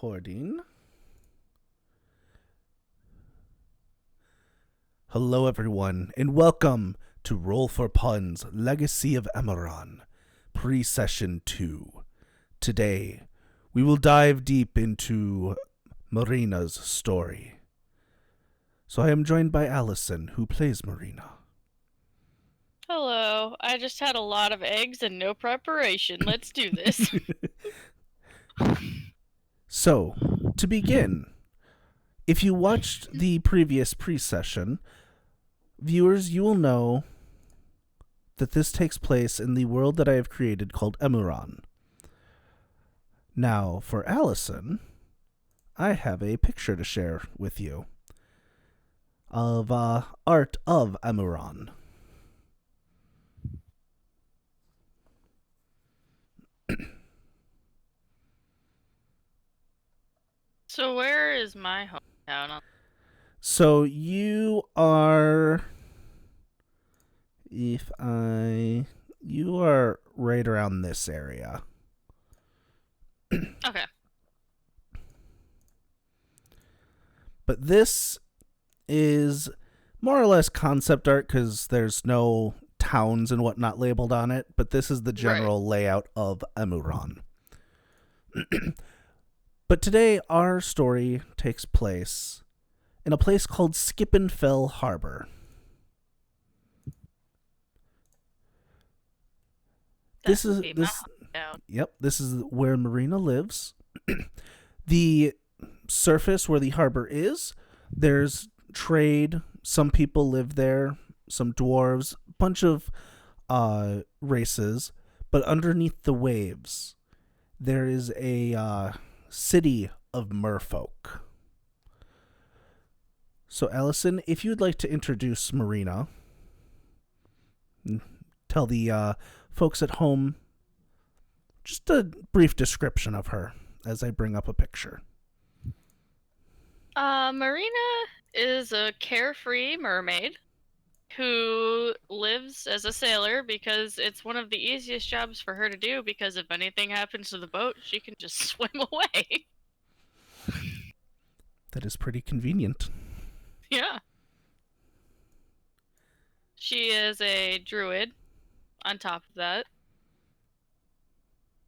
recording. Hello, everyone, and welcome to Roll for Puns Legacy of Emmuran, pre-session 2. Today, we will dive deep into Marina's story. So I am joined by Allison, who plays Marina. Hello, I just had a lot of eggs and no preparation. Let's do this. So, to begin, if you watched the previous pre-session, viewers, you will know that this takes place in the world that I have created called Emmuran. Now, for Allison, I have a picture to share with you of art of Emmuran. So where is my hometown? So you are, you are right around this area. Okay. But this is more or less concept art because there's no towns and whatnot labeled on it, but this is the general layout of Emmuran. But today our story takes place in a place called Skippenfell Harbor. This is where Marina lives. The surface where the harbor is, there's trade. Some people live there, some dwarves, bunch of races. But underneath the waves, there is a city of merfolk. So, Allison, if you'd like to introduce Marina, tell the folks at home just a brief description of her as I bring up a picture. Marina is a carefree mermaid who lives as a sailor because it's one of the easiest jobs for her to do, because if anything happens to the boat, she can just swim away. That is pretty convenient. Yeah. She is a druid on top of that.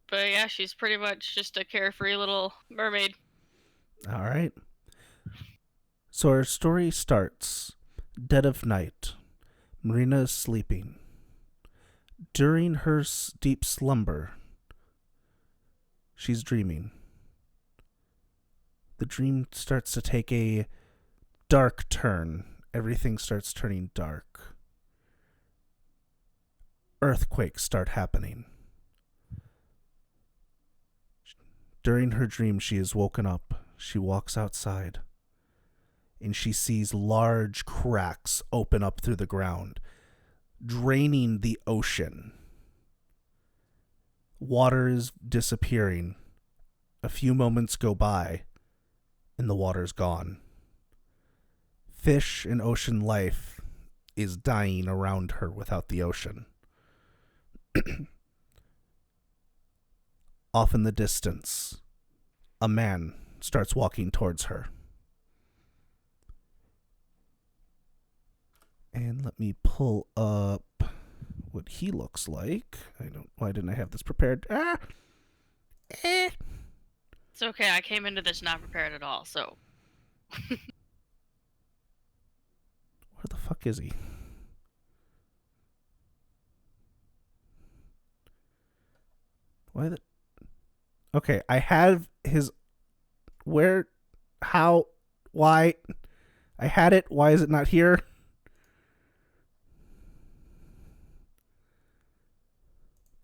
But yeah, she's pretty much just a carefree little mermaid. All right. So our story starts dead of night. Marina is sleeping. During her deep slumber, she's dreaming. The dream starts to take a dark turn. Everything starts turning dark. Earthquakes start happening. During her dream, she is woken up. She walks outside, and she sees large cracks open up through the ground, draining the ocean. Water is disappearing. A few moments go by, and the water's gone. Fish and ocean life is dying around her without the ocean. Off in the distance, a man starts walking towards her. And let me pull up what he looks like. Why didn't I have this prepared? It's okay, I came into this not prepared at all, so. Where the fuck is he? Why the... Okay, I have his... Where? How? Why? I had it. Why is it not here?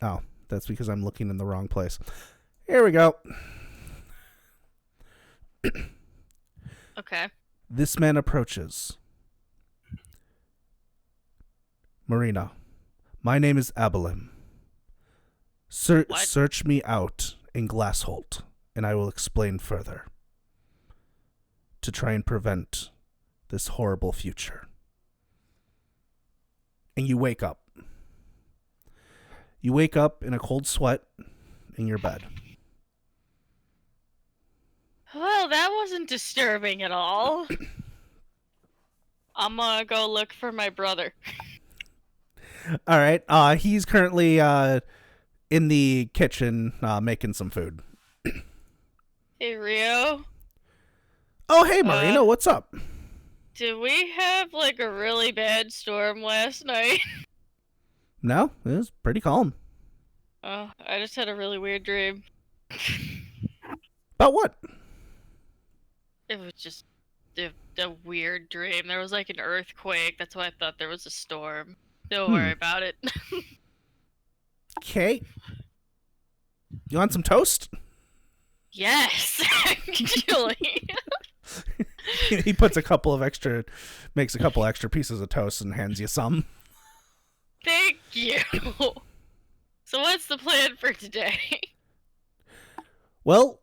Oh, that's because I'm looking in the wrong place. Here we go. Okay. This man approaches. Marina, my name is Abelim. Search me out in Glassholt, and I will explain further. To try and prevent this horrible future. And you wake up. You wake up in a cold sweat in your bed. wasn't disturbing at all. I'm gonna go look for my brother. All right. He's currently in the kitchen making some food. Hey, Rio. Oh, hey, Marina, what's up? Did we have like a really bad storm last night? No, it was pretty calm. Oh, I just had a really weird dream. About what? It was just a weird dream. There was like an earthquake. That's why I thought there was a storm. Don't worry about it. Okay. You want some toast? Yes, actually. He makes a couple extra pieces of toast and hands you some. Thank you. So what's the plan for today? Well,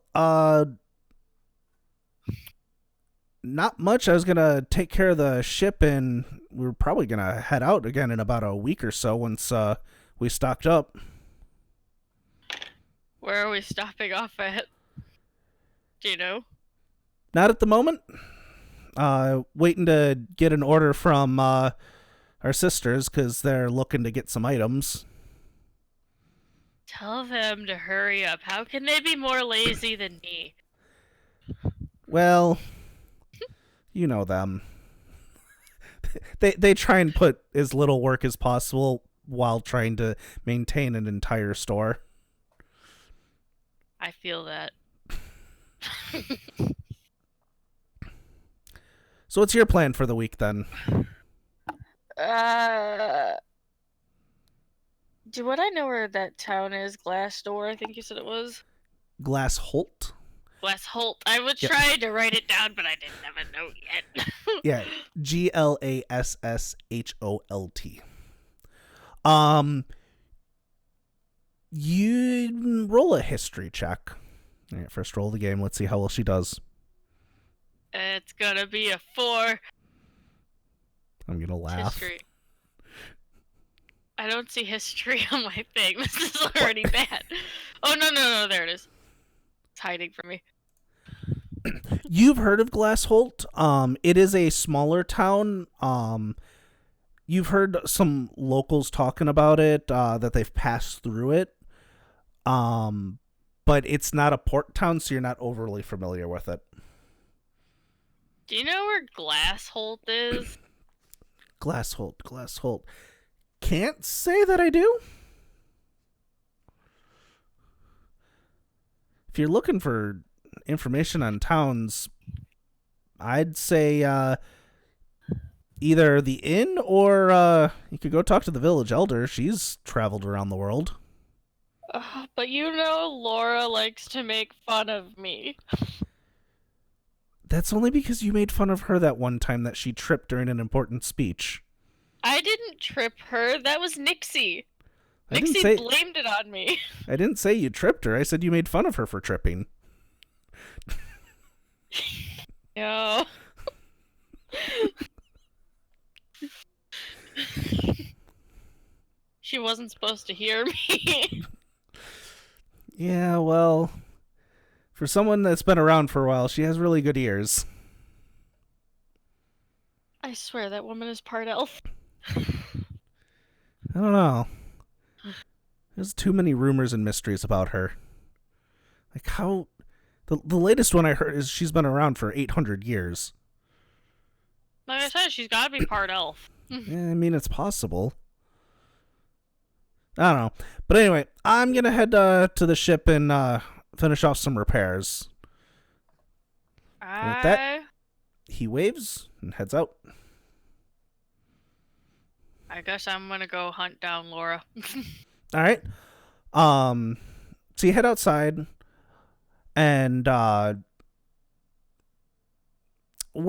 not much. I was gonna take care of the ship, and we were probably gonna head out again in about a week or so once we stocked up. Where are we stopping off at? Do you know? Not at the moment. Waiting to get an order from our sisters because they're looking to get some items. Tell them to hurry up. How can they be more lazy than me? Well, you know them. They try and put as little work as possible while trying to maintain an entire store. I feel that. So what's your plan for the week then? Would I know where that town is? Glassdoor, I think you said it was. Glass Holt? Glass Holt. I was trying to write it down, but I didn't have a note yet. Yeah, GLASSHOLT. You roll a history check. All right, first roll of the game. Let's see how well she does. It's gonna be a 4. I'm gonna laugh. History. I don't see history on my thing. This is already bad. Oh, no, there it is. It's hiding from me. You've heard of Glass Holt. It is a smaller town. You've heard some locals talking about it, that they've passed through it. But it's not a port town, so you're not overly familiar with it. Do you know where Glass Holt is? Glass Holt. Can't say that I do. If you're looking for information on towns, I'd say either the inn or you could go talk to the village elder. She's traveled around the world. But you know Laura likes to make fun of me. That's only because you made fun of her that one time that she tripped during an important speech. I didn't trip her. That was Nixie. Nixie blamed it on me. I didn't say you tripped her. I said you made fun of her for tripping. No. She wasn't supposed to hear me. Yeah, well, for someone that's been around for a while, she has really good ears. I swear that woman is part elf. I don't know. There's too many rumors and mysteries about her. Like how... The latest one I heard is she's been around for 800 years. Like I said, she's got to be part elf. Yeah, I mean, it's possible. I don't know. But anyway, I'm going to head to the ship and finish off some repairs. And with that, he waves and heads out. I guess I'm going to go hunt down Laura. All right. So you head outside, and where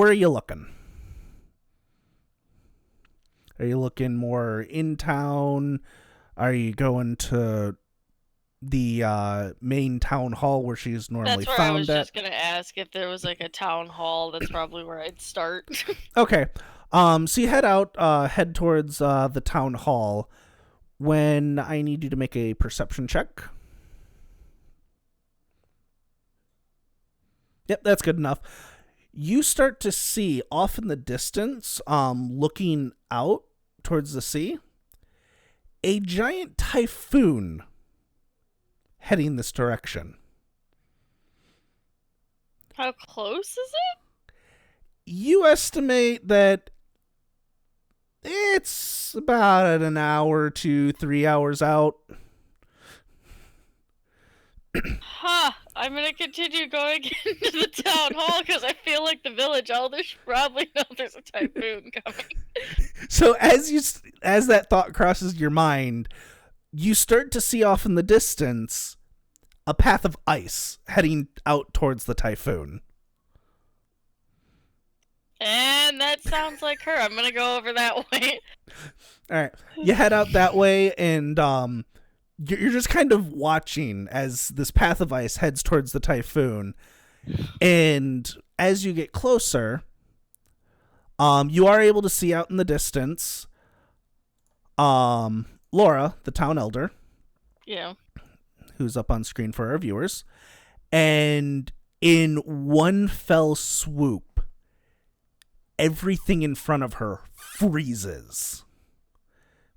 are you looking? Are you looking more in town? Are you going to the main town hall where she's normally found at? That's where I was just going to ask if there was like a town hall. That's probably where I'd start. Okay. So you head towards the town hall when I need you to make a perception check. Yep, that's good enough. You start to see off in the distance, looking out towards the sea, a giant typhoon heading this direction. How close is it? You estimate that it's about an hour to 3 hours out. Huh. I'm gonna continue going into the town hall because I feel like the village elders should probably know there's a typhoon coming. So as that thought crosses your mind, you start to see off in the distance a path of ice heading out towards the typhoon. And that sounds like her. I'm gonna go over that way. All right, you head out that way, and you're just kind of watching as this path of ice heads towards the typhoon. And as you get closer, you are able to see out in the distance, Laura, the town elder, Yeah. who's up on screen for our viewers, and in one fell swoop, everything in front of her freezes,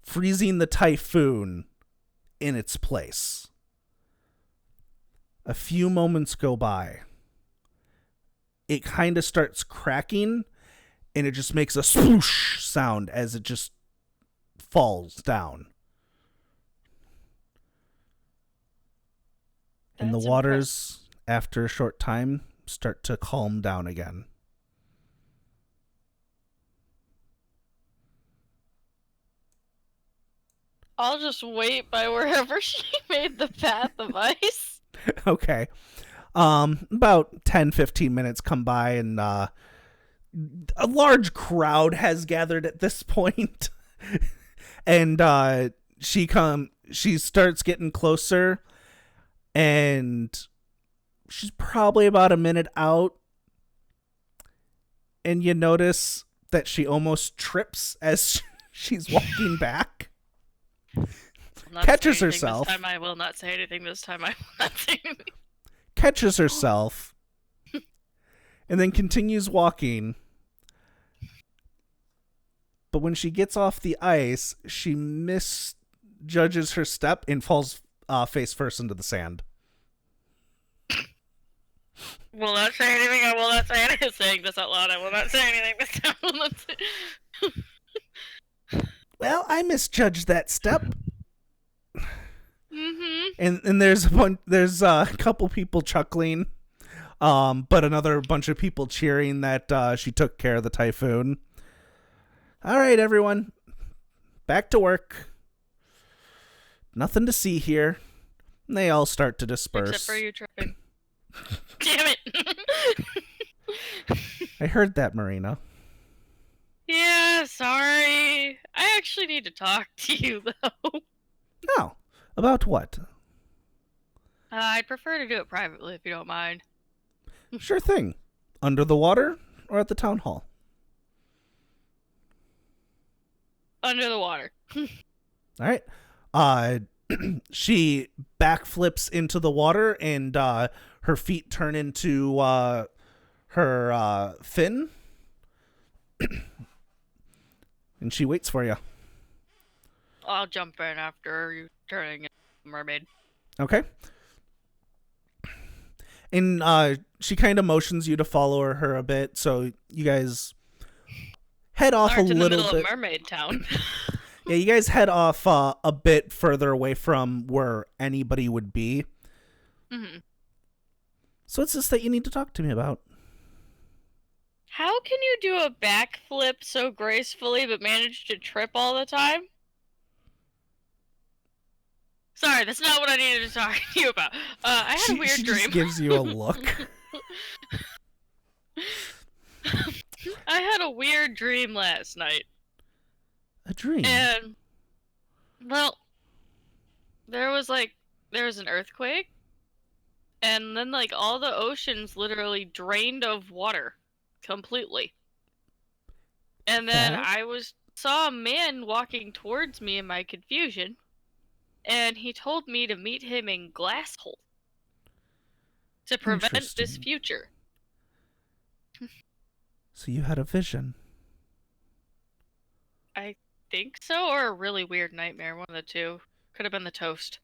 freezing the typhoon in its place. A few moments go by. It kind of starts cracking, and it just makes a swoosh sound as it just falls down. And the That's waters, after a short time, start to calm down again. I'll just wait by wherever she made the path of ice. Okay. About 10-15 minutes come by, and a large crowd has gathered at this point. And she starts getting closer, and she's probably about a minute out, and you notice that she almost trips as she's walking back. Catches herself. This time I will not say anything. This time I will not say anything. Catches herself, and then continues walking. But when she gets off the ice, she misjudges her step and falls face first into the sand. Will not say anything. I will not say anything. Saying this out loud. I will not say anything. This time I will not say. Well, I misjudged that step. Mm-hmm. And there's a couple people chuckling, but another bunch of people cheering that she took care of the typhoon. All right, everyone, back to work. Nothing to see here. And they all start to disperse. Except for you tripping. Damn it! I heard that, Marina. Yeah, sorry. I actually need to talk to you, though. Oh, about what? I'd prefer to do it privately, if you don't mind. Sure thing. Under the water or at the town hall? Under the water. All right. She backflips into the water, and her feet turn into her fin. And she waits for you. I'll jump in after you turning into a mermaid. Okay. And she kind of motions you to follow her a bit, so you guys head off a in the little middle bit. of Mermaid Town. Yeah, you guys head off a bit further away from where anybody would be. Mm-hmm. So what's this that you need to talk to me about? How can you do a backflip so gracefully but manage to trip all the time? Sorry, that's not what I needed to talk to you about. I had a weird she dream. Just gives you a look. I had a weird dream last night. A dream? And, well, there was an earthquake, and then, all the oceans literally drained of water. Completely. And then saw a man walking towards me in my confusion, and he told me to meet him in Glasshole to prevent this future. So you had a vision. I think so, or a really weird nightmare. One of the two. Could have been the toast.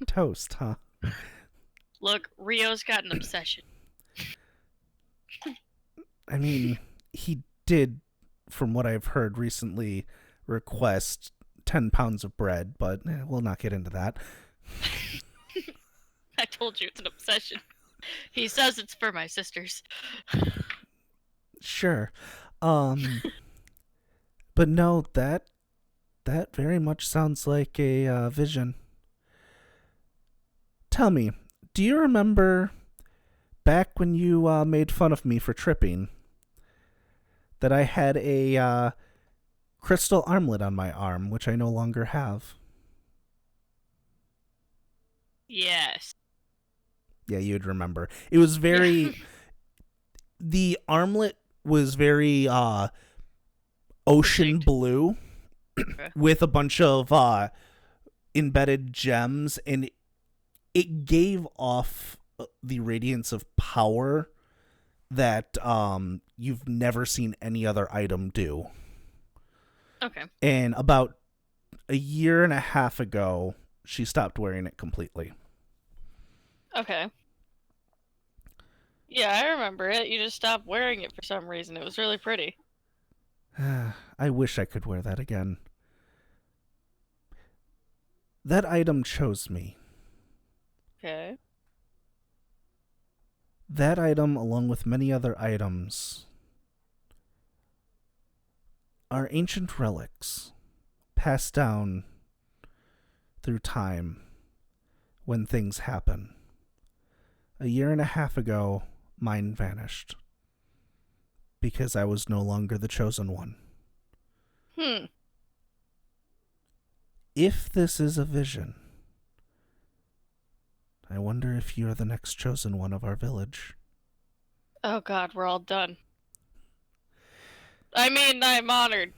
Toast, huh? Look, Rio's got an obsession. I mean, he did, from what I've heard recently, request 10 pounds of bread, but we'll not get into that. I told you it's an obsession. He says it's for my sisters. Sure. But no, that very much sounds like a vision. Tell me, do you remember back when you made fun of me for tripping that I had a crystal armlet on my arm, which I no longer have? Yes. Yeah, you'd remember. It was very Yeah. the armlet was very ocean Distinct. blue Okay. with a bunch of embedded gems, and it gave off the radiance of power that you've never seen any other item do. Okay. And about a year and a half ago, she stopped wearing it completely. Okay. Yeah, I remember it. You just stopped wearing it for some reason. It was really pretty. I wish I could wear that again. That item chose me. Okay. That item, along with many other items, are ancient relics passed down through time when things happen. A year and a half ago, mine vanished because I was no longer the chosen one. Hmm. If this is a vision, I wonder if you're the next chosen one of our village. Oh god, we're all done. I mean, I'm honored.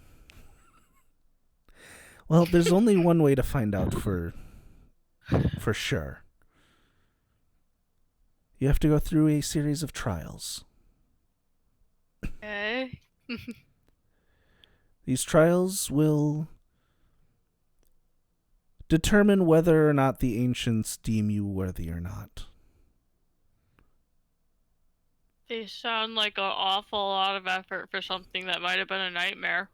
Well, there's only one way to find out for sure. You have to go through a series of trials. Okay. These trials will determine whether or not the ancients deem you worthy or not. They sound like an awful lot of effort for something that might have been a nightmare.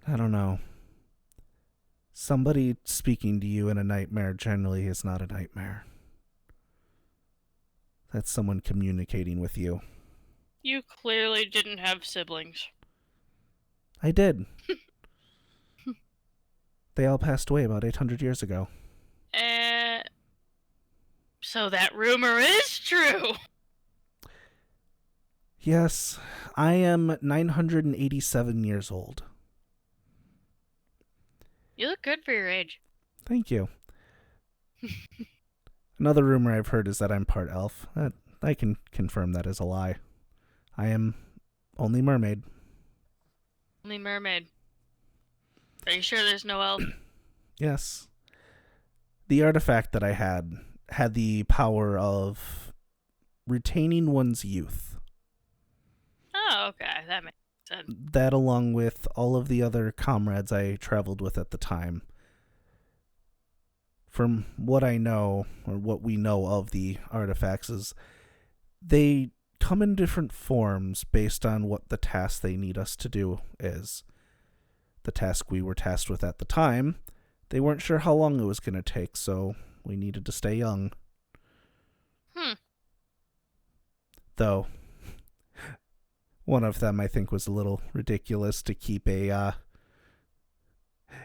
I don't know. Somebody speaking to you in a nightmare generally is not a nightmare. That's someone communicating with you. You clearly didn't have siblings. I did. They all passed away about 800 years ago. So that rumor is true. Yes, I am 987 years old. You look good for your age. Thank you. Another rumor I've heard is that I'm part elf. I can confirm that is a lie. I am only mermaid. Only mermaid. Are you sure there's no elf? Yes. The artifact that I had the power of retaining one's youth. Oh, okay. That makes sense. That, along with all of the other comrades I traveled with at the time. From what I know, or what we know of the artifacts, is they come in different forms based on what the task they need us to do is. The task we were tasked with at the time, they weren't sure how long it was going to take, so we needed to stay young. Though, one of them I think was a little ridiculous to keep a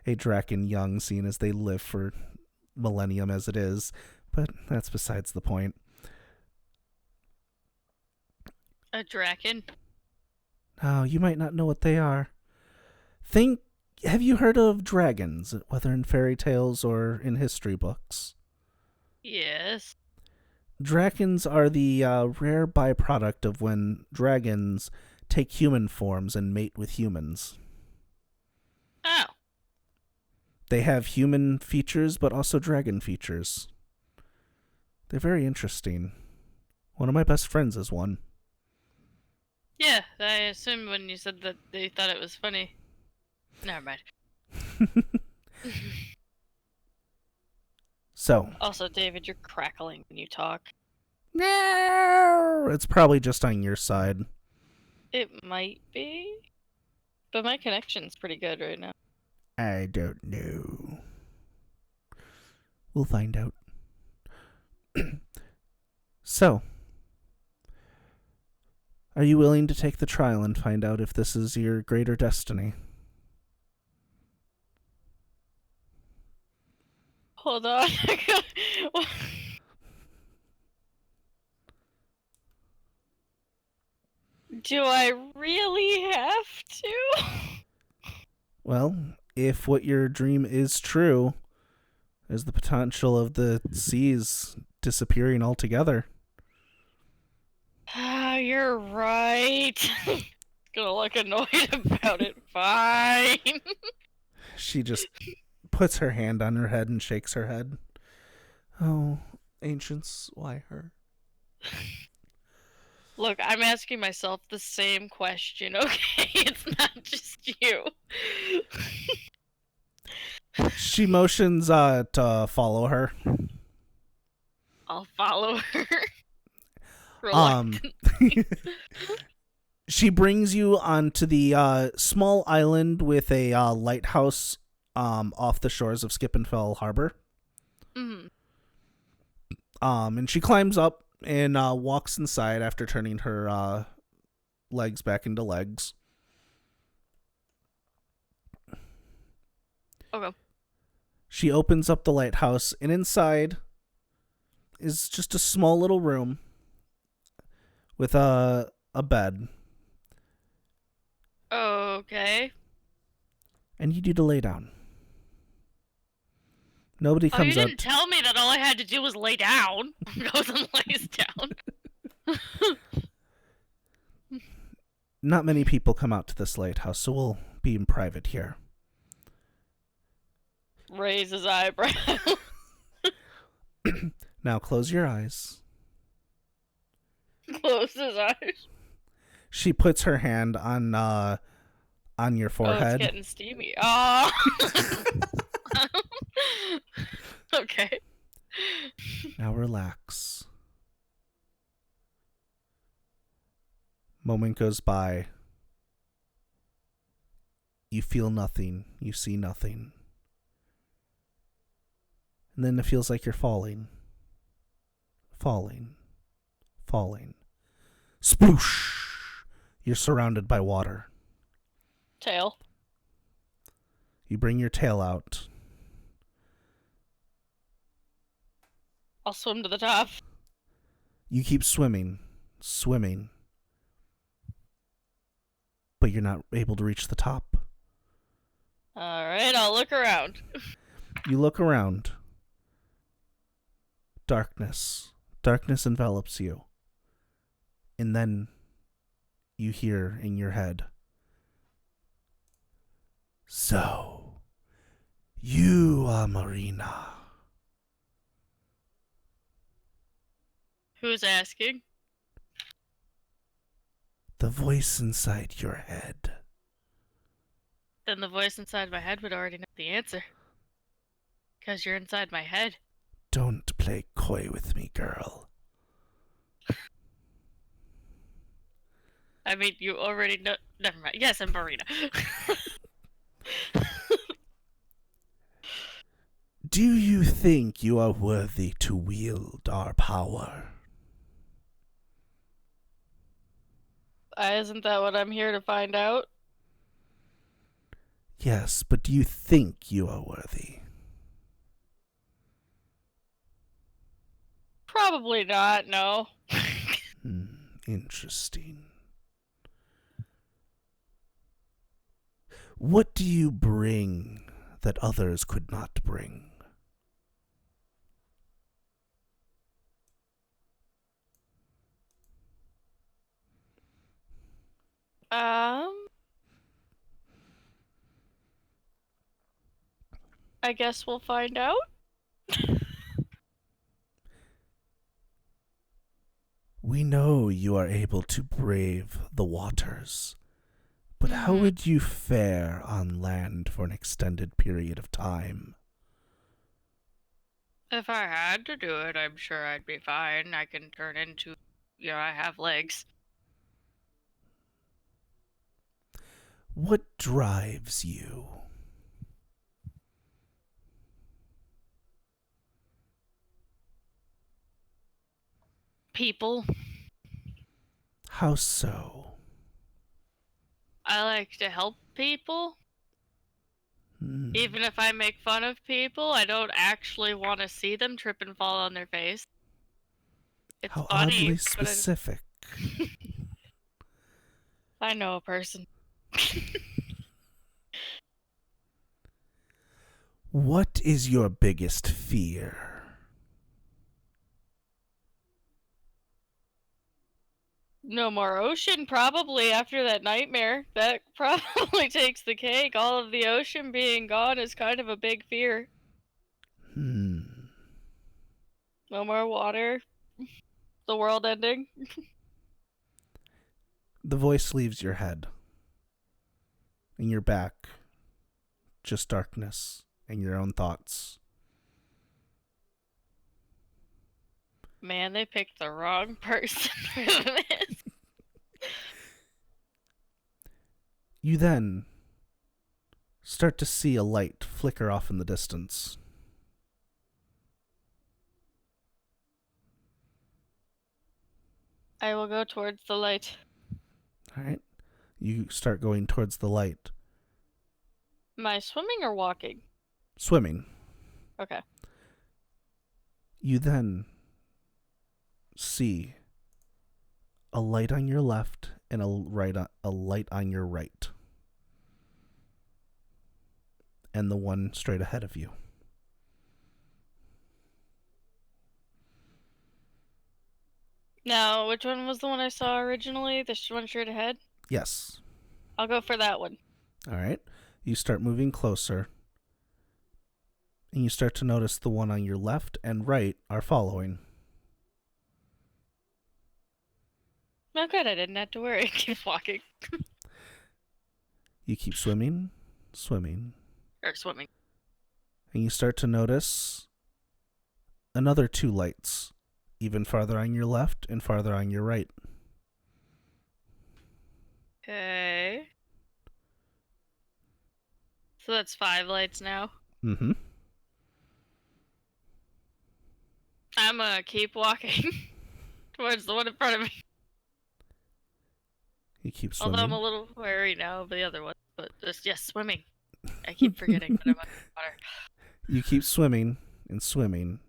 Draken young, seeing as they live for millennium as it is, but that's besides the point. A draken? Oh, you might not know what they are. Have you heard of dragons, whether in fairy tales or in history books? Yes. Dragons are the rare byproduct of when dragons take human forms and mate with humans. Oh. They have human features, but also dragon features. They're very interesting. One of my best friends is one. Yeah, I assumed when you said that they thought it was funny. Never mind. So, Also, David, you're crackling when you talk. no, it's probably just on your side. It might be, but my connection's pretty good right now. I don't know. We'll find out. So, are you willing to take the trial and find out if this is your greater destiny? Hold on. Do I really have to? Well, if what your dream is true, there's the potential of the seas disappearing altogether. Ah, you're right. Gonna look annoyed about it. Fine. She just puts her hand on her head and shakes her head. Oh, ancients, why her? Look, I'm asking myself the same question, okay? It's not just you. She motions to follow her. I'll follow her. Um, she brings you onto the small island with a lighthouse off the shores of Skippenfell Harbor. Mm-hmm. And she climbs up and walks inside after turning her legs back into legs. Okay. She opens up the lighthouse, and inside is just a small little room with a bed. Okay. And you need to lay down. Nobody Oh, you comes didn't out. tell me that all I had to do was lay down. Goes and lays down. Not many people come out to this lighthouse, so we'll be in private here. Raise his eyebrow. Now close your eyes. Close his eyes. She puts her hand on your Oh, forehead. it's getting steamy. Oh. Okay. Now relax. Moment goes by. You feel nothing. You see nothing. And then it feels like you're falling. Falling. Falling. Sploosh! You're surrounded by water. Tail. You bring your tail out. I'll swim to the top. You keep swimming. Swimming. But you're not able to reach the top. Alright, I'll look around. You look around. Darkness. Darkness envelops you. And then you hear in your head, "So, you are Marina." Who's asking? The voice inside your head. Then the voice inside my head would already know the answer. Because you're inside my head. Don't play coy with me, girl. I mean, you already know. Never mind. Yes, I'm Marina. Do you think you are worthy to wield our power? Isn't that what I'm here to find out? Yes, but do you think you are worthy? Probably not, no. Interesting. What do you bring that others could not bring? I guess we'll find out. We know you are able to brave the waters, but how Mhm. would you fare on land for an extended period of time? If I had to do it, I'm sure I'd be fine. I can turn into, I have legs. What drives you? People. How so? I like to help people. Hmm. Even if I make fun of people, I don't actually want to see them trip and fall on their face. It's How funny, oddly but specific. I know a person. What is your biggest fear? No more ocean, probably, after that nightmare. That probably takes the cake. All of the ocean being gone is kind of a big fear. Hmm. No more water. The world ending. The voice leaves your head. In your back, just darkness and your own thoughts. Man, they picked the wrong person for this. You then start to see a light flicker off in the distance. I will go towards the light. All right. You start going towards the light. Am I swimming or walking? Swimming. Okay. You then see a light on your left and a light on your right. And the one straight ahead of you. Now, which one was the one I saw originally? The one straight ahead? Yes. I'll go for that one. All right. You start moving closer. And you start to notice the one on your left and right are following. Oh, good. I didn't have to worry. Keep walking. You keep swimming, swimming, Or swimming. and you start to notice another two lights, even farther on your left and farther on your right. Okay. So that's 5 lights now. Mm-hmm. I'm gonna keep walking towards the one in front of me. You keep Although I'm swimming. a little wary now of the other one. But just, yes, swimming. I keep forgetting that I'm underwater. You keep swimming and swimming.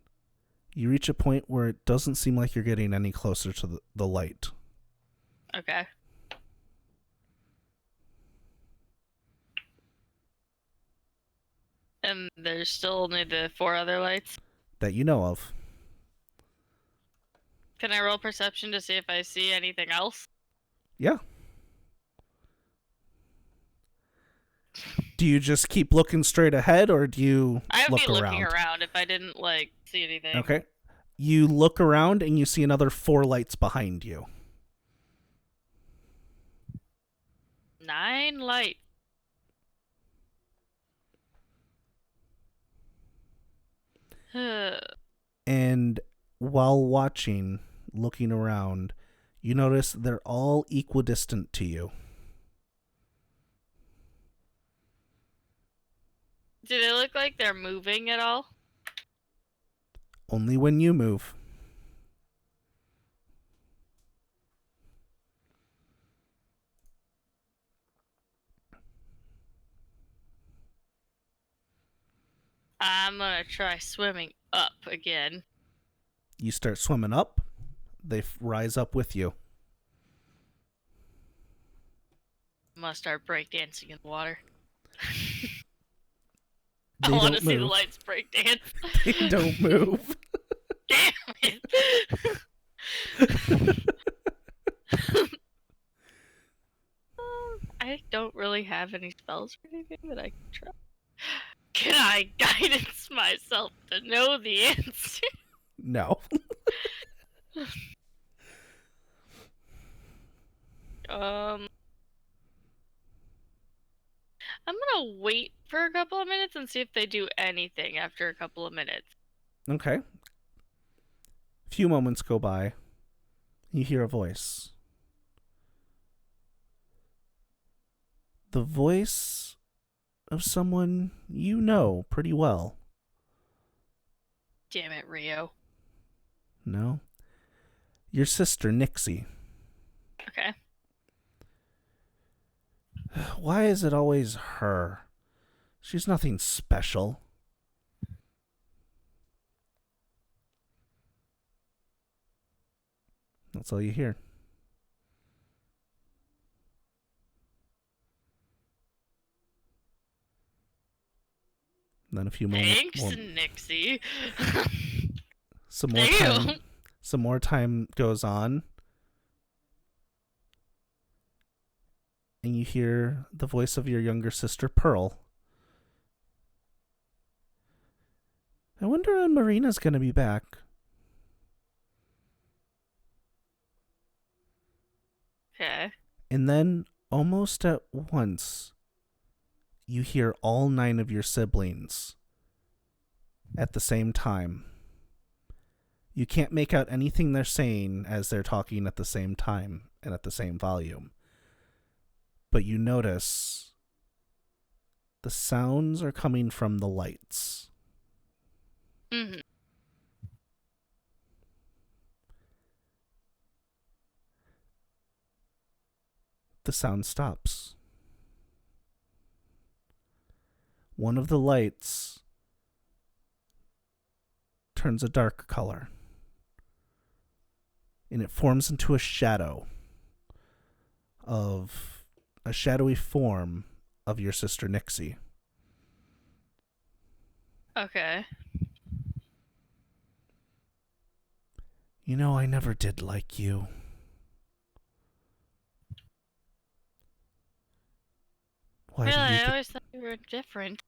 You reach a point where it doesn't seem like you're getting any closer to the light. Okay. And there's still only the 4 other lights. That you know of. Can I roll perception to see if I see anything else? Yeah. Do you just keep looking straight ahead or do you I would look be looking around? around if I didn't, see anything. Okay. You look around and you see another 4 lights behind you. 9 lights. And while watching, looking around, you notice they're all equidistant to you. Do they look like they're moving at all? Only when you move. I'm gonna try swimming up again. You start swimming up, they rise up with you. I'm gonna start breakdancing in the water. I They want to don't see the move. lights breakdance. They don't move. Damn it! I don't really have any spells or anything that I can try. Can I guidance myself to know the answer? No. I'm gonna wait for a couple of minutes and see if they do anything after a couple of minutes. Okay. A few moments go by. You hear a voice. The voice of someone you know pretty well. Damn it, Rio. No? Your sister, Nixie. Okay. Why is it always her? She's nothing special. That's all you hear. And then a few moments. Thanks, Nixie. Some more time. Some more time goes on, and you hear the voice of your younger sister, Pearl. I wonder when Marina's gonna be back. Okay. And then, almost at once, you hear all 9 of your siblings at the same time. You can't make out anything they're saying as they're talking at the same time and at the same volume. But you notice the sounds are coming from the lights. Mm-hmm. The sound stops. One of the lights turns a dark color, and it forms into a shadow of a shadowy form of your sister Nixie. Okay. You know, I never did like you. Really, I always thought you were different.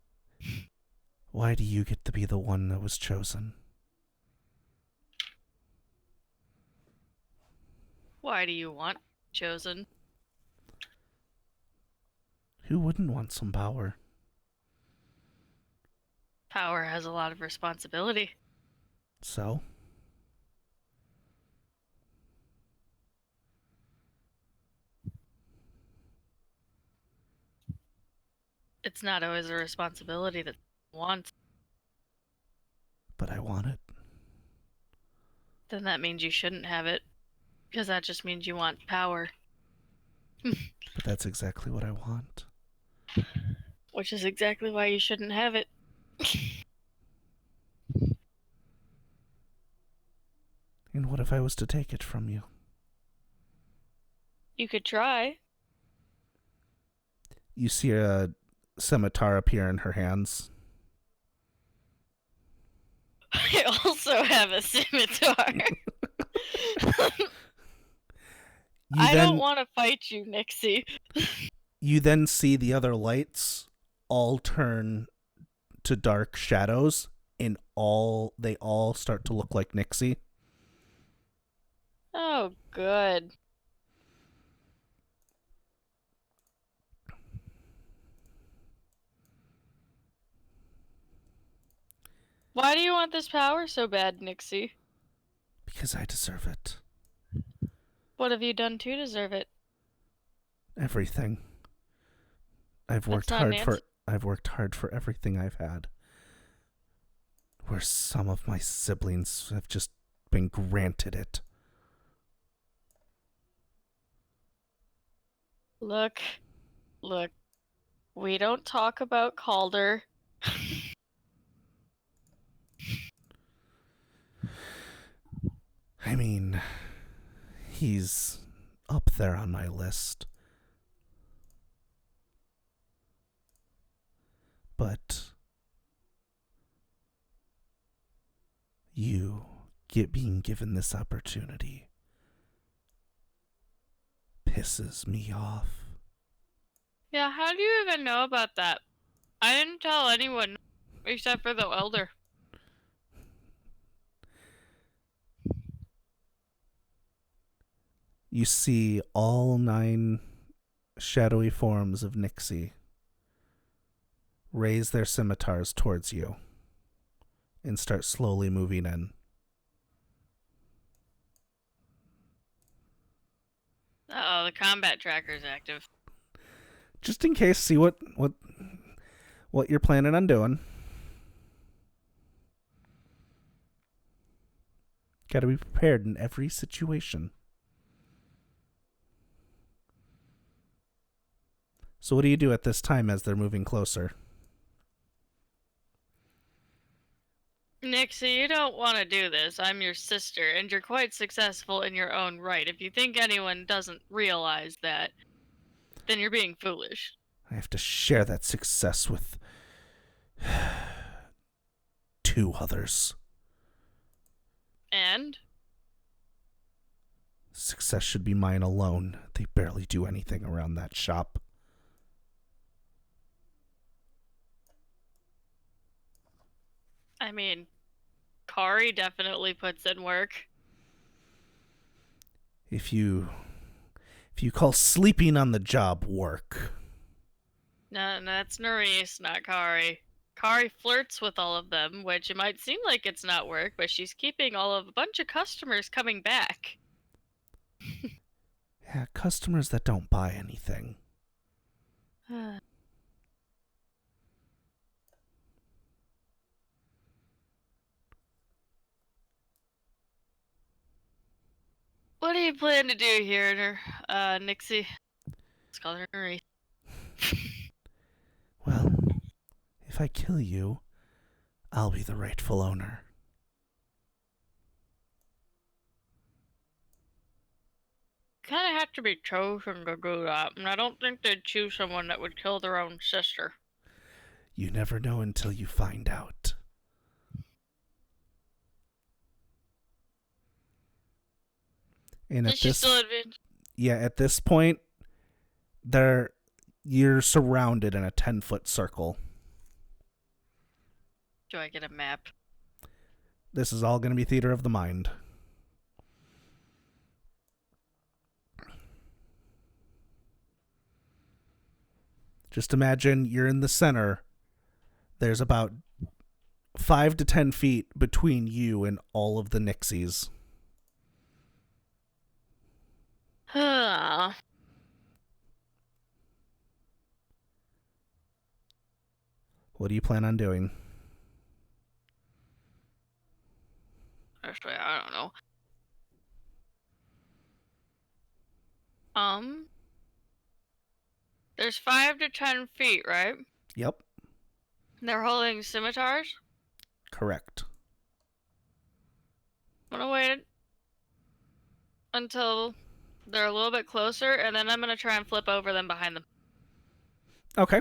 Why do you get to be the one that was chosen? Why do you want chosen? Who wouldn't want some power? Power has a lot of responsibility. So? It's not always a responsibility that wants. But I want it. Then that means you shouldn't have it. Because that just means you want power. But that's exactly what I want. Which is exactly why you shouldn't have it. And what if I was to take it from you? You could try. You see a scimitar appear in her hands. I also have a scimitar. I don't want to fight you, Nixie. You then see the other lights all turn to dark shadows, and they all start to look like Nixie. Oh, good. Why do you want this power so bad, Nixie? Because I deserve it. What have you done to deserve it? Everything. I've worked hard for everything I've had. Where some of my siblings have just been granted it. Look, we don't talk about Calder. I mean, he's up there on my list. But you being given this opportunity pisses me off. Yeah, how do you even know about that? I didn't tell anyone except for the elder. You see all 9 shadowy forms of Nixie raise their scimitars towards you and start slowly moving in. Uh-oh, the combat tracker's active. Just in case, see what you're planning on doing. Got to be prepared in every situation. So what do you do at this time as they're moving closer? Nixie, you don't want to do this. I'm your sister, and you're quite successful in your own right. If you think anyone doesn't realize that, then you're being foolish. I have to share that success with 2 others. And? Success should be mine alone. They barely do anything around that shop. I mean, Kari definitely puts in work. If you call sleeping on the job work. No, that's Nerys, not Kari. Kari flirts with all of them, which it might seem like it's not work, but she's keeping a bunch of customers coming back. Yeah, customers that don't buy anything. What do you plan to do here, Nixie? Let's call her Nerys. Well, if I kill you, I'll be the rightful owner. Kind of have to be chosen to do that, and I don't think they'd choose someone that would kill their own sister. You never know until you find out. And Is she still advanced? Yeah, at this point, you're surrounded in a 10-foot circle. Do I get a map? This is all going to be theater of the mind. Just imagine you're in the center. There's about 5 to 10 feet between you and all of the Nixies. What do you plan on doing? Actually, I don't know. There's 5 to 10 feet, right? Yep. They're holding scimitars? Correct. I'm gonna wait until they're a little bit closer, and then I'm gonna try and flip over them behind them. Okay.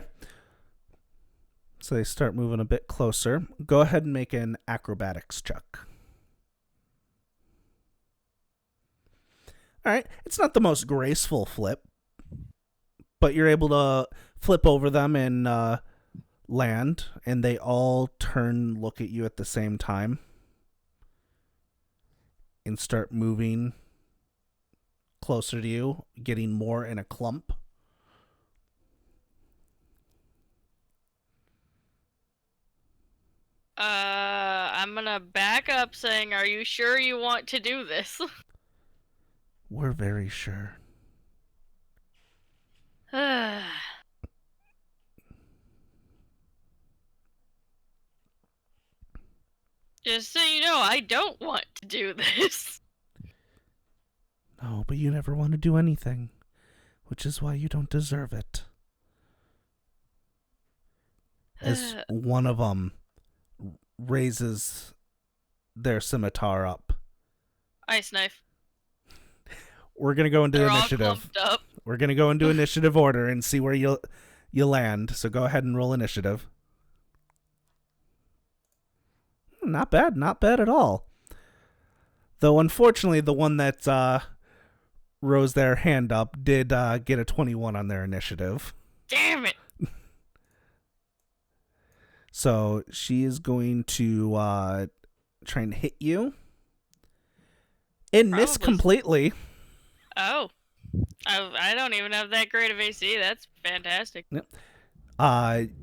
So they start moving a bit closer. Go ahead and make an acrobatics check. All right. It's not the most graceful flip, but you're able to flip over them and land, and they all turn, look at you at the same time, and start moving closer to you, getting more in a clump. I'm gonna back up saying, are you sure you want to do this? We're very sure. Just so you know, I don't want to do this. No, but you never want to do anything, which is why you don't deserve it. As one of them raises their scimitar up. Ice knife. We're going to go into They're initiative. all clumped up. We're going to go into initiative order and see where you land. So go ahead and roll initiative. Not bad. Not bad at all. Though, unfortunately, the one that rose their hand up did get a 21 on their initiative. Damn it. So she is going to try and hit you. And miss completely. Oh, I don't even have that great of AC. That's fantastic. Yep.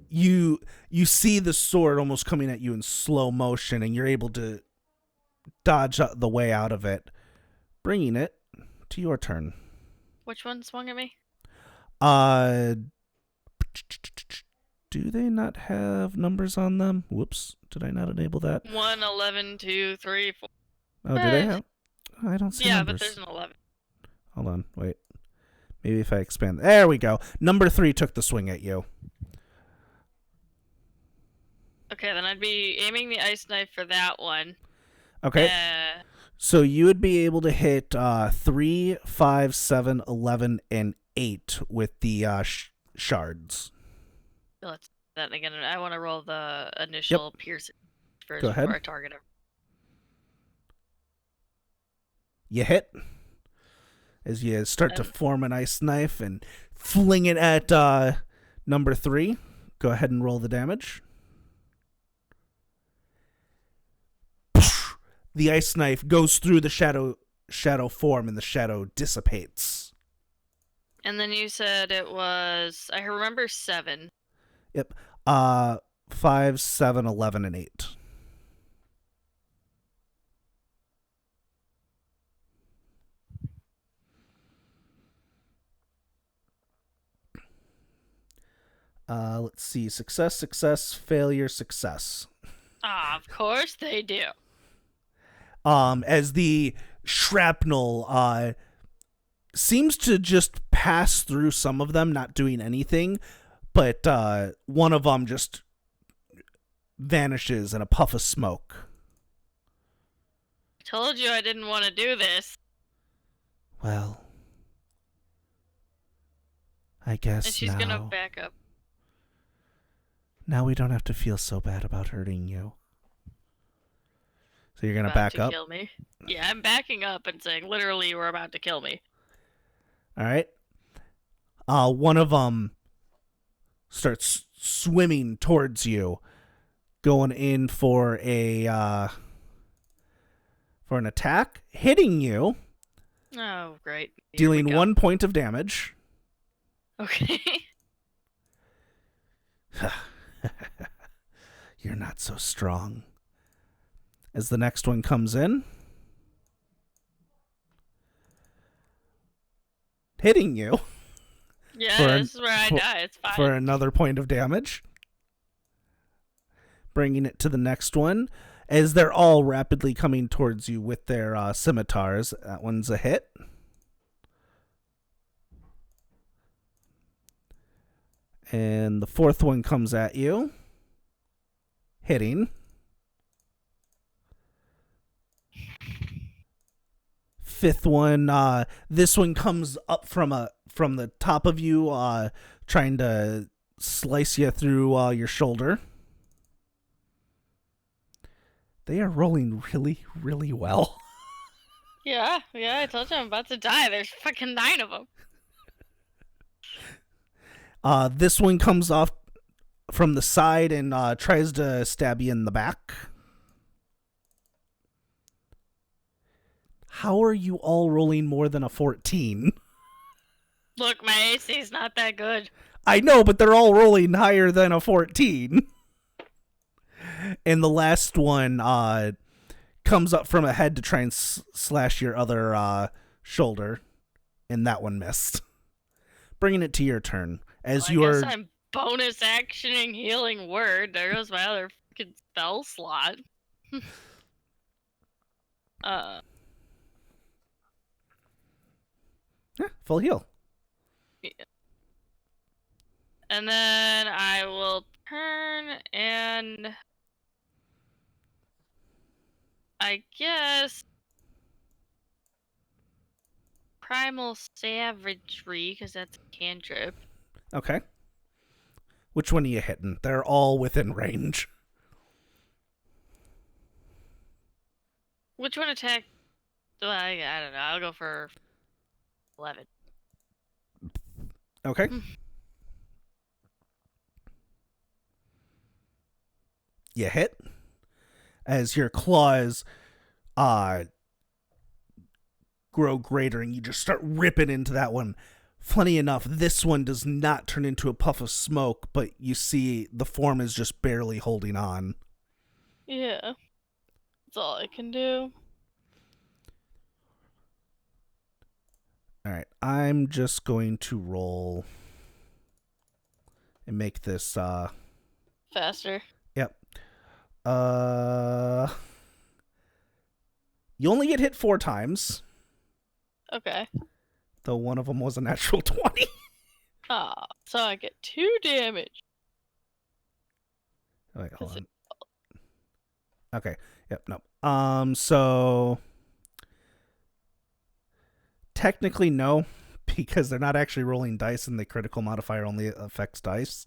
You see the sword almost coming at you in slow motion, and you're able to dodge the way out of it, bringing it to your turn. Which one swung at me? Uh, do they not have numbers on them? Whoops, did I not enable that? 1, 11, 2, 3, 4. Oh, do they have? I don't see Yeah, numbers. but there's an 11. Hold on, wait. Maybe if I expand. There we go. Number 3 took the swing at you. Okay, then I'd be aiming the ice knife for that one. Okay. So you would be able to hit 3, 5, 7, 11, and 8 with the shards. Let's do that again. I want to roll the initial piercing first Go ahead. before I target him. You hit as you start to form an ice knife and fling it at number 3. Go ahead and roll the damage. The ice knife goes through the shadow form, and the shadow dissipates. And then you said it was, I remember 7. Yep. 5, 7, 11, and 8. Let's see. Success, success, failure, success. Of course they do. As the shrapnel seems to just pass through some of them, not doing anything, but one of them just vanishes in a puff of smoke. I told you I didn't want to do this. Well, I guess and she's gonna back up. Now we don't have to feel so bad about hurting you. So you're gonna back up? Kill me. Yeah, I'm backing up and saying, literally, you were about to kill me. All right. One of them starts swimming towards you, going in for an attack, hitting you. Oh, great. Dealing 1 point of damage. Okay. You're not so strong. As the next one comes in, hitting you. Yeah, this is where I die. It's fine. For another point of damage. Bringing it to the next one. As they're all rapidly coming towards you with their scimitars. That one's a hit. And the fourth one comes at you. Hitting. Fifth one, this one comes up from the top of you, trying to slice you through your shoulder. They are rolling really, really well. Yeah, I told you I'm about to die. There's fucking 9 of them. This one comes off from the side and tries to stab you in the back. How are you all rolling more than a 14? Look, my AC's not that good. I know, but they're all rolling higher than a 14. And the last one comes up from ahead to try and slash your other shoulder, and that one missed. Bringing it to your turn. As I guess I'm bonus actioning healing word. There goes my other fucking spell slot. Yeah, full heal. Yeah. And then I will turn and I guess primal savagery, because that's a cantrip. Okay. Which one are you hitting? They're all within range. Which one attacked? I don't know. I'll go for 11. Okay. You hit as your claws grow greater, and you just start ripping into that one. Funny enough, this one does not turn into a puff of smoke, but you see the form is just barely holding on. Yeah. That's all I can do. All right, I'm just going to roll and make this Faster. Yep. You only get hit 4 times, Okay. though one of them was a natural 20. Ah, so I get 2 damage. Wait, hold on. Okay. Yep, no. So technically no, because they're not actually rolling dice and the critical modifier only affects dice.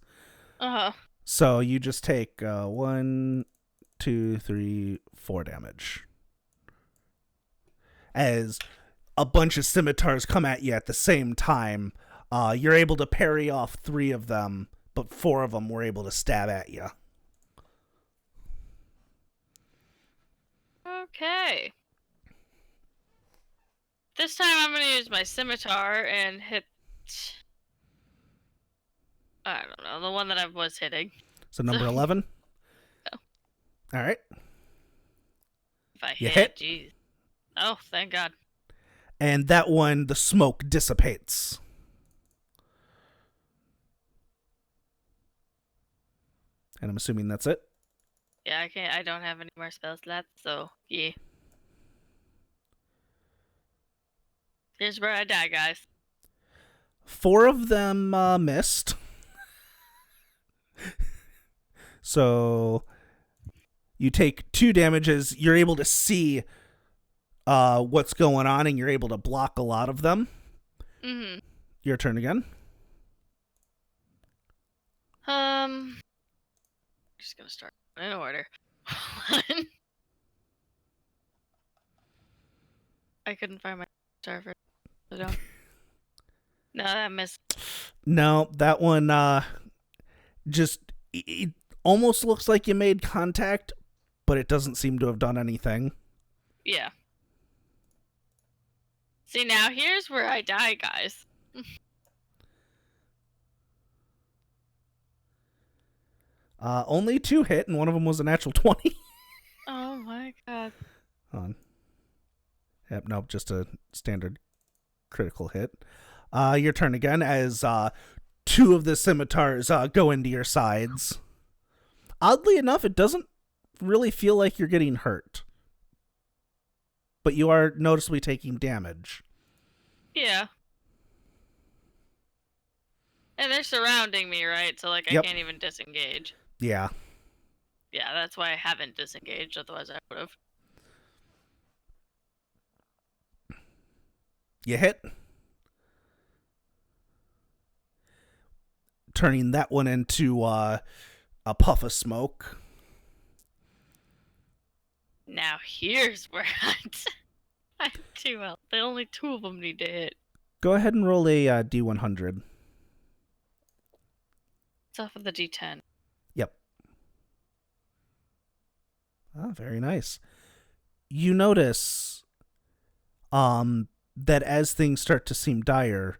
Uh-huh. So you just take 1, 2, 3, 4 damage. As a bunch of scimitars come at you at the same time, you're able to parry off 3 of them, but 4 of them were able to stab at you. Okay. This time I'm gonna use my scimitar and hit... I don't know, the one that I was hitting. So number 11? No. All right. If I You hit, jeez. Oh, thank God. And that one, the smoke dissipates. And I'm assuming that's it. Yeah, I don't have any more spells left, so yeah. Here's where I die, guys. 4 of them missed. So you take 2 damages. You're able to see what's going on, and you're able to block a lot of them. Mm-hmm. Your turn again. Just gonna start in order. I couldn't find my server. So don't. No, I missed. No, that one just it almost looks like you made contact, but it doesn't seem to have done anything. Yeah. See, now here's where I die, guys. Only 2 hit, and one of them was a natural 20. Oh my God. Hold on. Yep, nope, just a standard critical hit. Your turn again as 2 of the scimitars go into your sides. Oddly enough, it doesn't really feel like you're getting hurt, but you are noticeably taking damage. Yeah. And they're surrounding me, right? So, like, I Yep. can't even disengage. Yeah. Yeah, that's why I haven't disengaged, otherwise I would have. You hit. Turning that one into a puff of smoke. Now here's where I do well. The only 2 of them need to hit. Go ahead and roll a D100. It's off of the D10. Yep. Very nice. You notice that as things start to seem dire,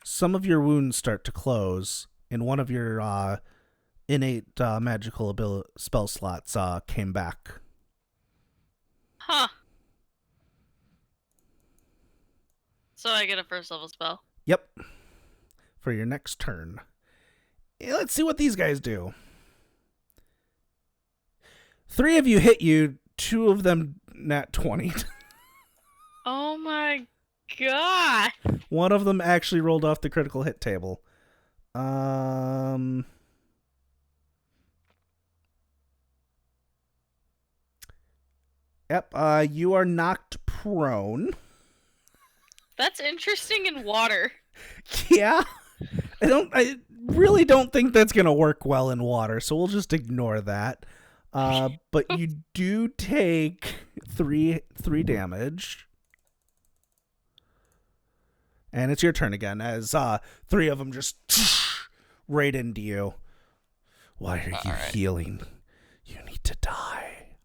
some of your wounds start to close, and one of your innate magical spell slots came back. Huh. So I get a first level spell. Yep. For your next turn. Yeah, let's see what these guys do. 3 of you hit you, 2 of them nat 20. Oh my God. One of them actually rolled off the critical hit table. Yep, you are knocked prone. That's interesting in water. Yeah. I really don't think that's going to work well in water, so we'll just ignore that. But you do take 3 damage. And it's your turn again as 3 of them just right into you. Why are you healing? You need to die.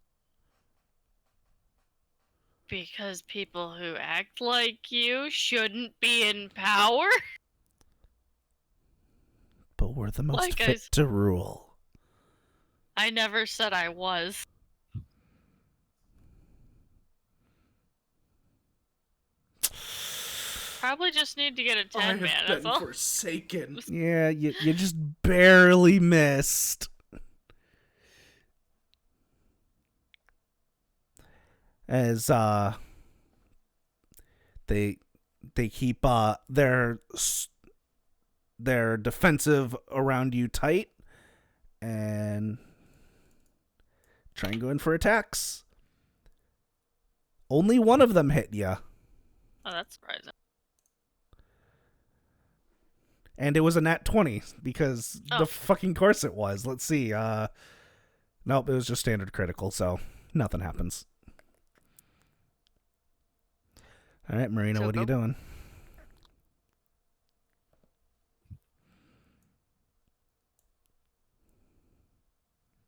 Because people who act like you shouldn't be in power? But we're the most Like fit to rule. I never said I was. Probably just need to get a 10, man, that's all. Forsaken. Yeah, you just barely missed. As they keep their defensive around you tight and try and go in for attacks. Only one of them hit you. Oh, that's surprising. And it was a nat 20 because the fucking course it was. Let's see. Nope, it was just standard critical, so nothing happens. All right, Marina, So what are you doing?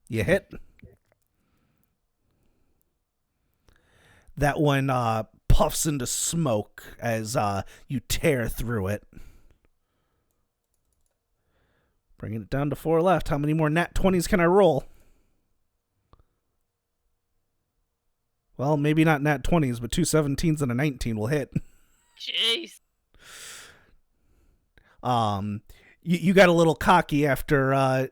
You hit. That one puffs into smoke as you tear through it. Bringing it down to 4 left. How many more nat 20s can I roll? Well, maybe not nat 20s, but 2 17s and a 19 will hit. Jeez. You got a little cocky after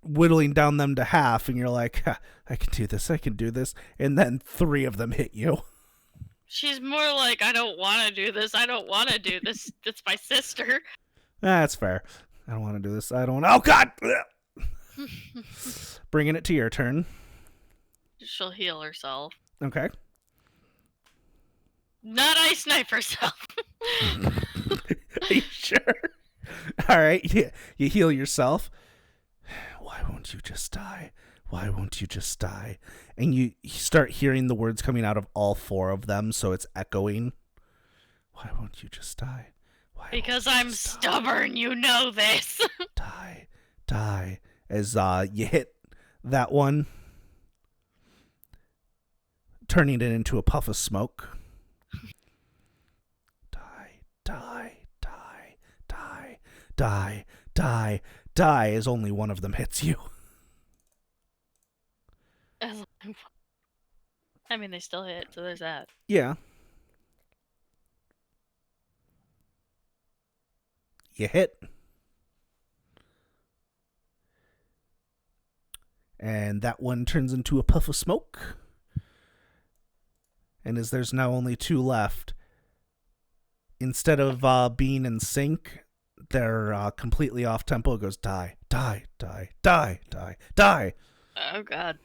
whittling down them to half, and you're like, I can do this. And then 3 of them hit you. She's more like, I don't want to do this. It's my sister. That's fair. I don't want to do this. Oh, God! Bringing it to your turn. She'll heal herself. Okay. Not ice knife herself. Are you sure? All right. You heal yourself. Why won't you just die? Why won't you just die? And you start hearing the words coming out of all 4 of them, so it's echoing. Why won't you just die? Because I'm stubborn, you know this. Die. As you hit that one, turning it into a puff of smoke. Die as only one of them hits you. I mean, they still hit, so there's that. Yeah. You hit. And that one turns into a puff of smoke. And as there's now only 2 left, instead of being in sync, they're completely off tempo. It goes die. Oh, God.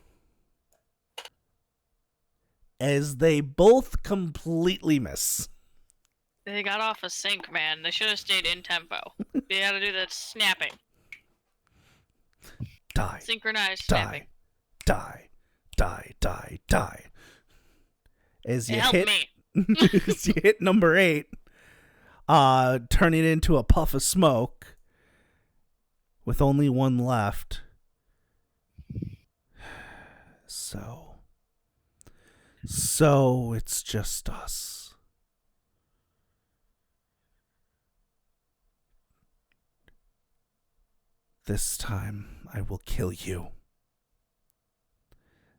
As they both completely miss. They got off a sync, man. They should have stayed in tempo. They gotta do that snapping. Die. Synchronized snapping. Die. As you hit me. As you hit number 8, turning it into a puff of smoke with only 1 left. So it's just us. This time I will kill you.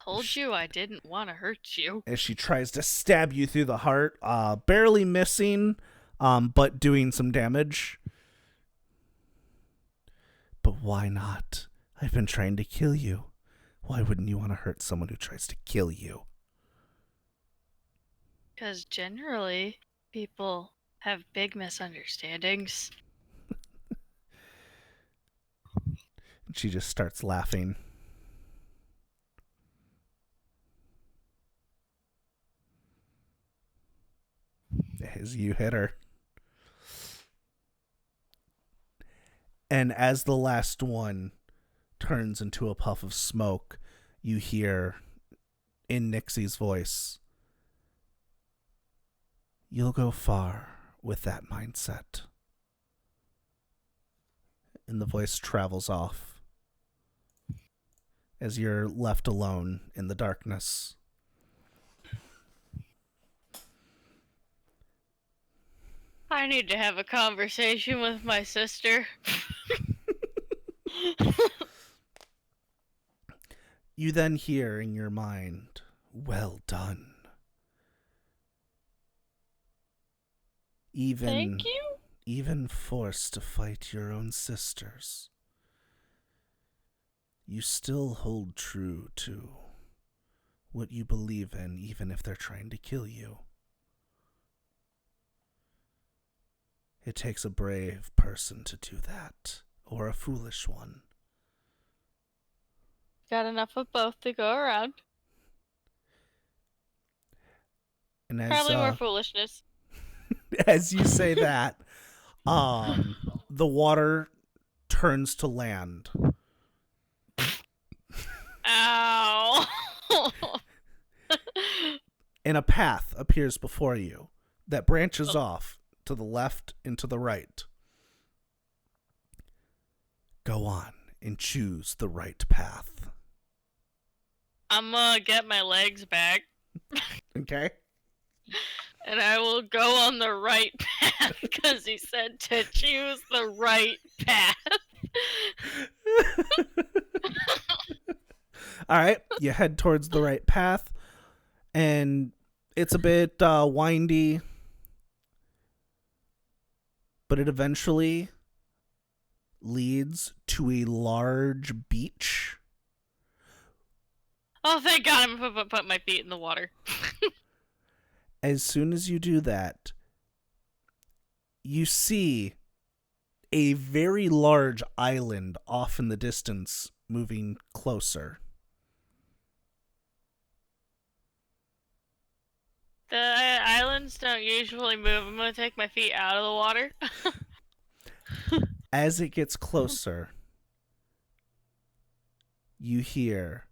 Told you I didn't want to hurt you. As she tries to stab you through the heart, barely missing, but doing some damage. But why not? I've been trying to kill you. Why wouldn't you want to hurt someone who tries to kill you? Because generally, people have big misunderstandings. She just starts laughing. As you hit her. And as the last one turns into a puff of smoke, you hear in Nixie's voice, "You'll go far with that mindset." And the voice travels off as you're left alone in the darkness. I need to have a conversation with my sister. You then hear in your mind, well done. Thank you. Even forced to fight your own sisters, you still hold true to what you believe in, even if they're trying to kill you. It takes a brave person to do that, or a foolish one. Got enough of both to go around. And Probably more foolishness. as you say that, the water turns to land. Ow. And a path appears before you that branches off to the left and to the right. Go on and choose the right path. I'm gonna get my legs back. Okay. And I will go on the right path because he said to choose the right path. All right. You head towards the right path, and it's a bit windy, but it eventually leads to a large beach. Oh, thank God I'm gonna put my feet in the water. As soon as you do that, you see a very large island off in the distance moving closer. The islands don't usually move. I'm gonna take my feet out of the water. As it gets closer, you hear,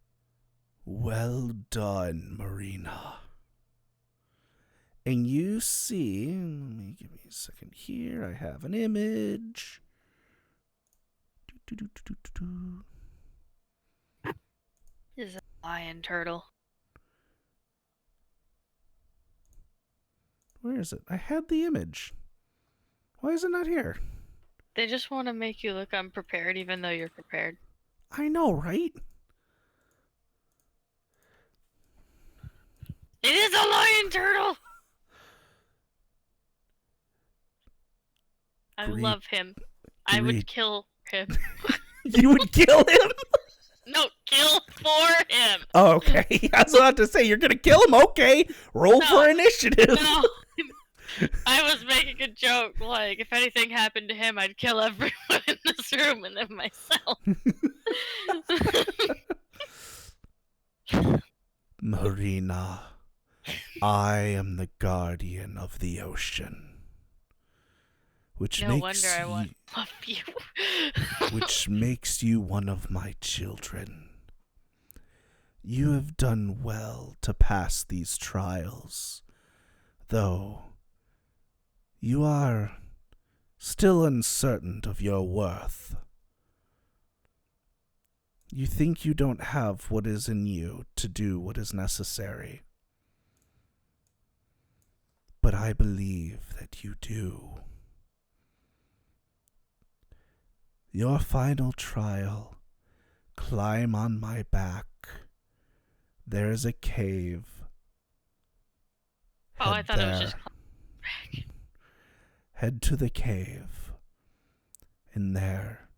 well done, Marina. And you see, give me a second here. I have an image. This is a lion turtle. Where is it? I had the image. Why is it not here? They just want to make you look unprepared even though you're prepared. I know, right? It is a lion turtle! I love him. I would kill him. You would kill him? No, kill for him. Oh, okay. I was about to say, you're going to kill him? Okay. Roll for initiative. No. I was making a joke, like, if anything happened to him, I'd kill everyone in this room and then myself. Marina, I am the guardian of the ocean. Which no wonder I want to love you. Which makes you one of my children. You have done well to pass these trials, though you are still uncertain of your worth. You think you don't have what is in you to do what is necessary. But I believe that you do. Your final trial, climb on my back. There is a cave. Oh, I thought it was just back. Head to the cave, and there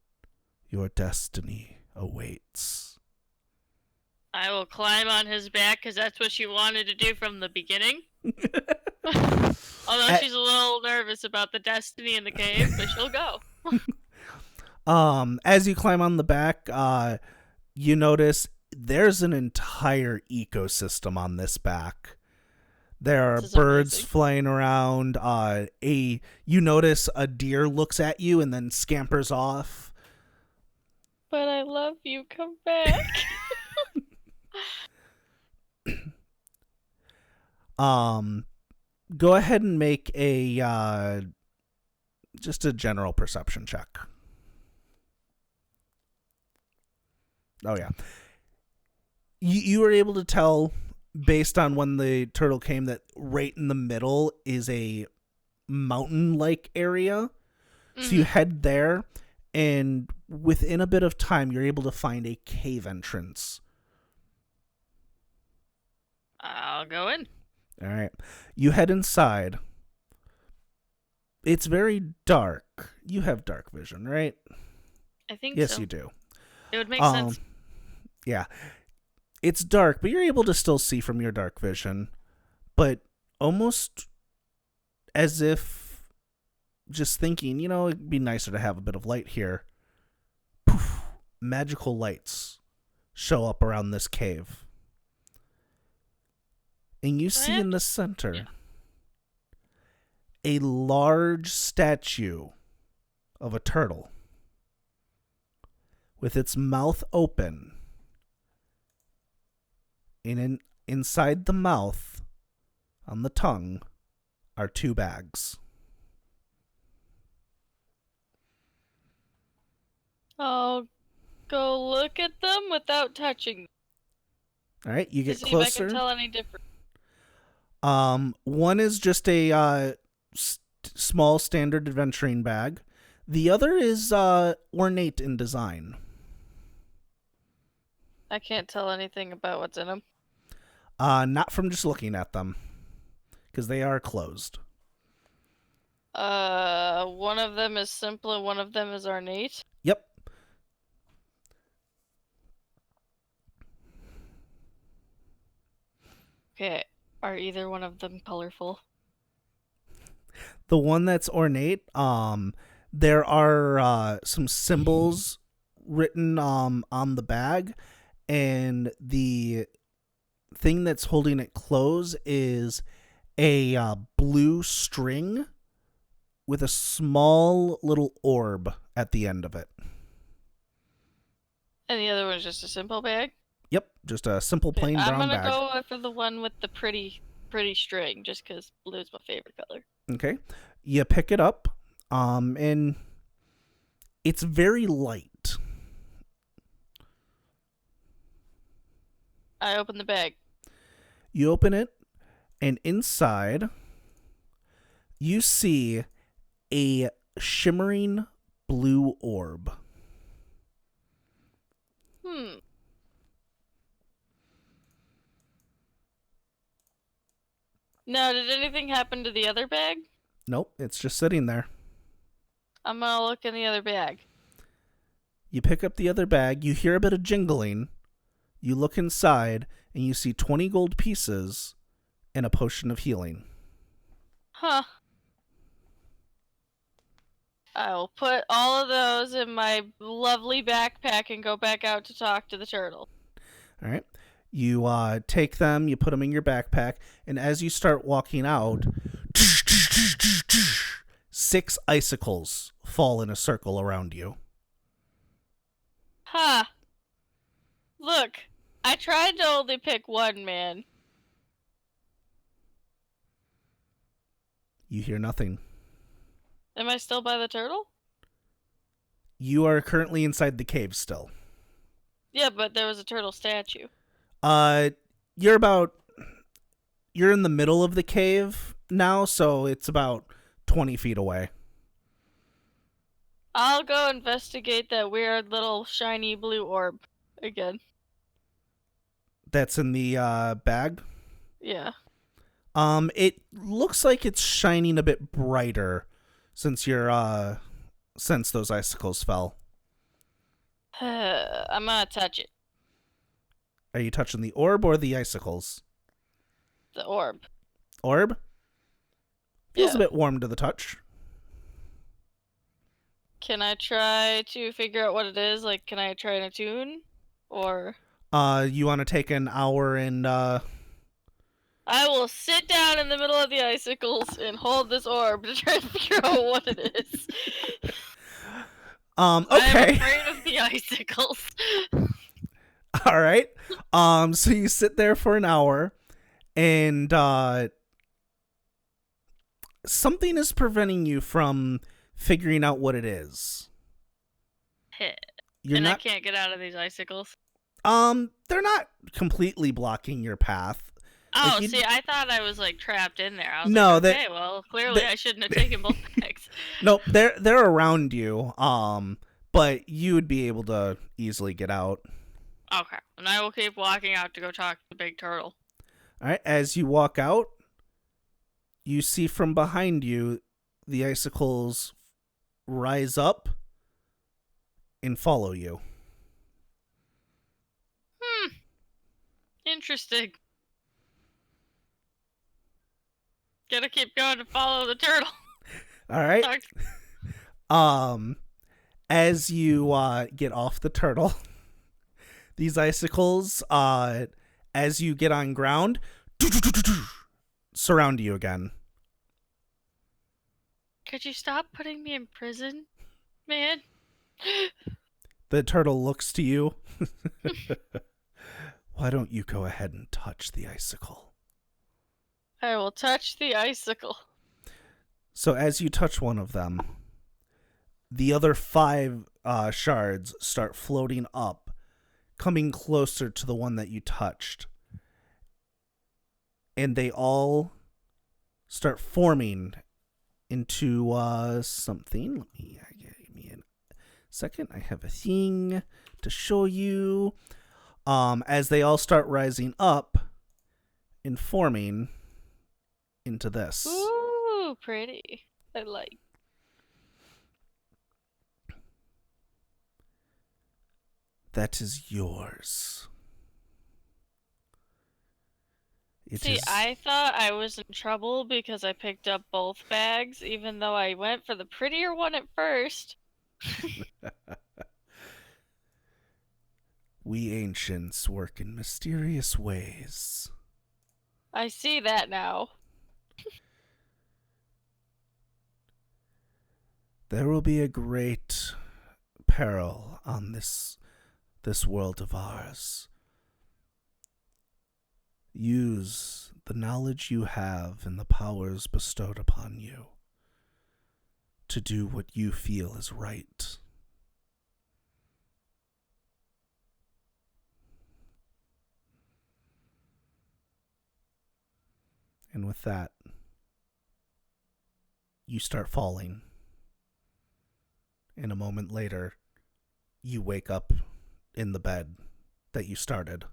your destiny awaits. I will climb on his back because that's what she wanted to do from the beginning. Although she's a little nervous about the destiny in the cave, but she'll go. As you climb on the back, you notice there's an entire ecosystem on this back. There are birds flying around. You notice a deer looks at you and then scampers off. But I love you. Come back. Go ahead and make a just a general perception check. Oh yeah. You were able to tell based on when the turtle came that right in the middle is a mountain-like area. So you Mhm. head there, and within a bit of time, you're able to find a cave entrance. I'll go in. All right. You head inside. It's very dark. You have dark vision, right? I think Yes, so. you do. It would make Um, sense. yeah. It's dark, but you're able to still see from your dark vision. But almost as if just thinking, it'd be nicer to have a bit of light here. Poof, magical lights show up around this cave. And you Do I see have in the to? center Yeah. a large statue of a turtle with its mouth open. And inside the mouth, on the tongue, are 2 bags. I'll go look at them without touching All right, you to get see if I can closer. tell any difference. One is just a small standard adventuring bag. The other is ornate in design. I can't tell anything about what's in them. Not from just looking at them, because they are closed. One of them is simple and one of them is ornate. Yep. Okay. Are either one of them colorful? The one that's ornate, there are some symbols written on the bag, and the thing that's holding it closed is a blue string with a small little orb at the end of it. And the other one's just a simple bag? Yep, just a simple Okay, plain I'm brown gonna bag. go for the one with the pretty string, just because blue's my favorite color. Okay, you pick it up, and it's very light. I open the bag. You open it, and inside you see a shimmering blue orb. Hmm. Now, did anything happen to the other bag? Nope, it's just sitting there. I'm gonna look in the other bag. You pick up the other bag, you hear a bit of jingling, you look inside, and you see 20 gold pieces and a potion of healing. Huh. I will put all of those in my lovely backpack and go back out to talk to the turtle. All right. You take them, you put them in your backpack, and as you start walking out, 6 icicles fall in a circle around you. Huh. Look, I tried to only pick one, man. You hear nothing. Am I still by the turtle? You are currently inside the cave still. Yeah, but there was a turtle statue. Uh, you're in the middle of the cave now, so it's about 20 feet away. I'll go investigate that weird little shiny blue orb again. That's in the bag. Yeah. It looks like it's shining a bit brighter since since those icicles fell. I'm gonna touch it. Are you touching the orb or the icicles? The orb. Orb? Feels Yeah. a bit warm to the touch. Can I try to figure out what it is? Like, can I try and attune? Or... You want to take an hour and I will sit down in the middle of the icicles and hold this orb to try and figure out what it is. I'm okay. afraid of the icicles. All right. So you sit there for an hour, and something is preventing you from figuring out what it is. You're and not. I can't get out of these icicles. They're not completely blocking your path. Oh, Like you, see, I thought I was like trapped in there. I was like, no, okay, well, clearly I shouldn't have taken both bags. no, they're around you. But you would be able to easily get out. Okay, and I will keep walking out to go talk to the big turtle. All right, as you walk out, you see from behind you the icicles rise up and follow you. Interesting. Gotta keep going to follow the turtle. All right. Talk- Um, as you get off the turtle, these icicles, as you get on ground, surround you again. Could you stop putting me in prison, man? The turtle looks to you. Why don't you go ahead and touch the icicle? I will touch the icicle. So as you touch one of them, the other 5 shards start floating up, coming closer to the one that you touched. And they all start forming into something. Give me a second. I have a thing to show you. As they all start rising up and forming into this. Ooh, pretty. I like. That is yours. See, I thought I was in trouble because I picked up both bags, even though I went for the prettier one at first. We ancients work in mysterious ways. I see that now. There will be a great peril on this world of ours. Use the knowledge you have and the powers bestowed upon you to do what you feel is right. And with that, you start falling. And a moment later, you wake up in the bed that you started.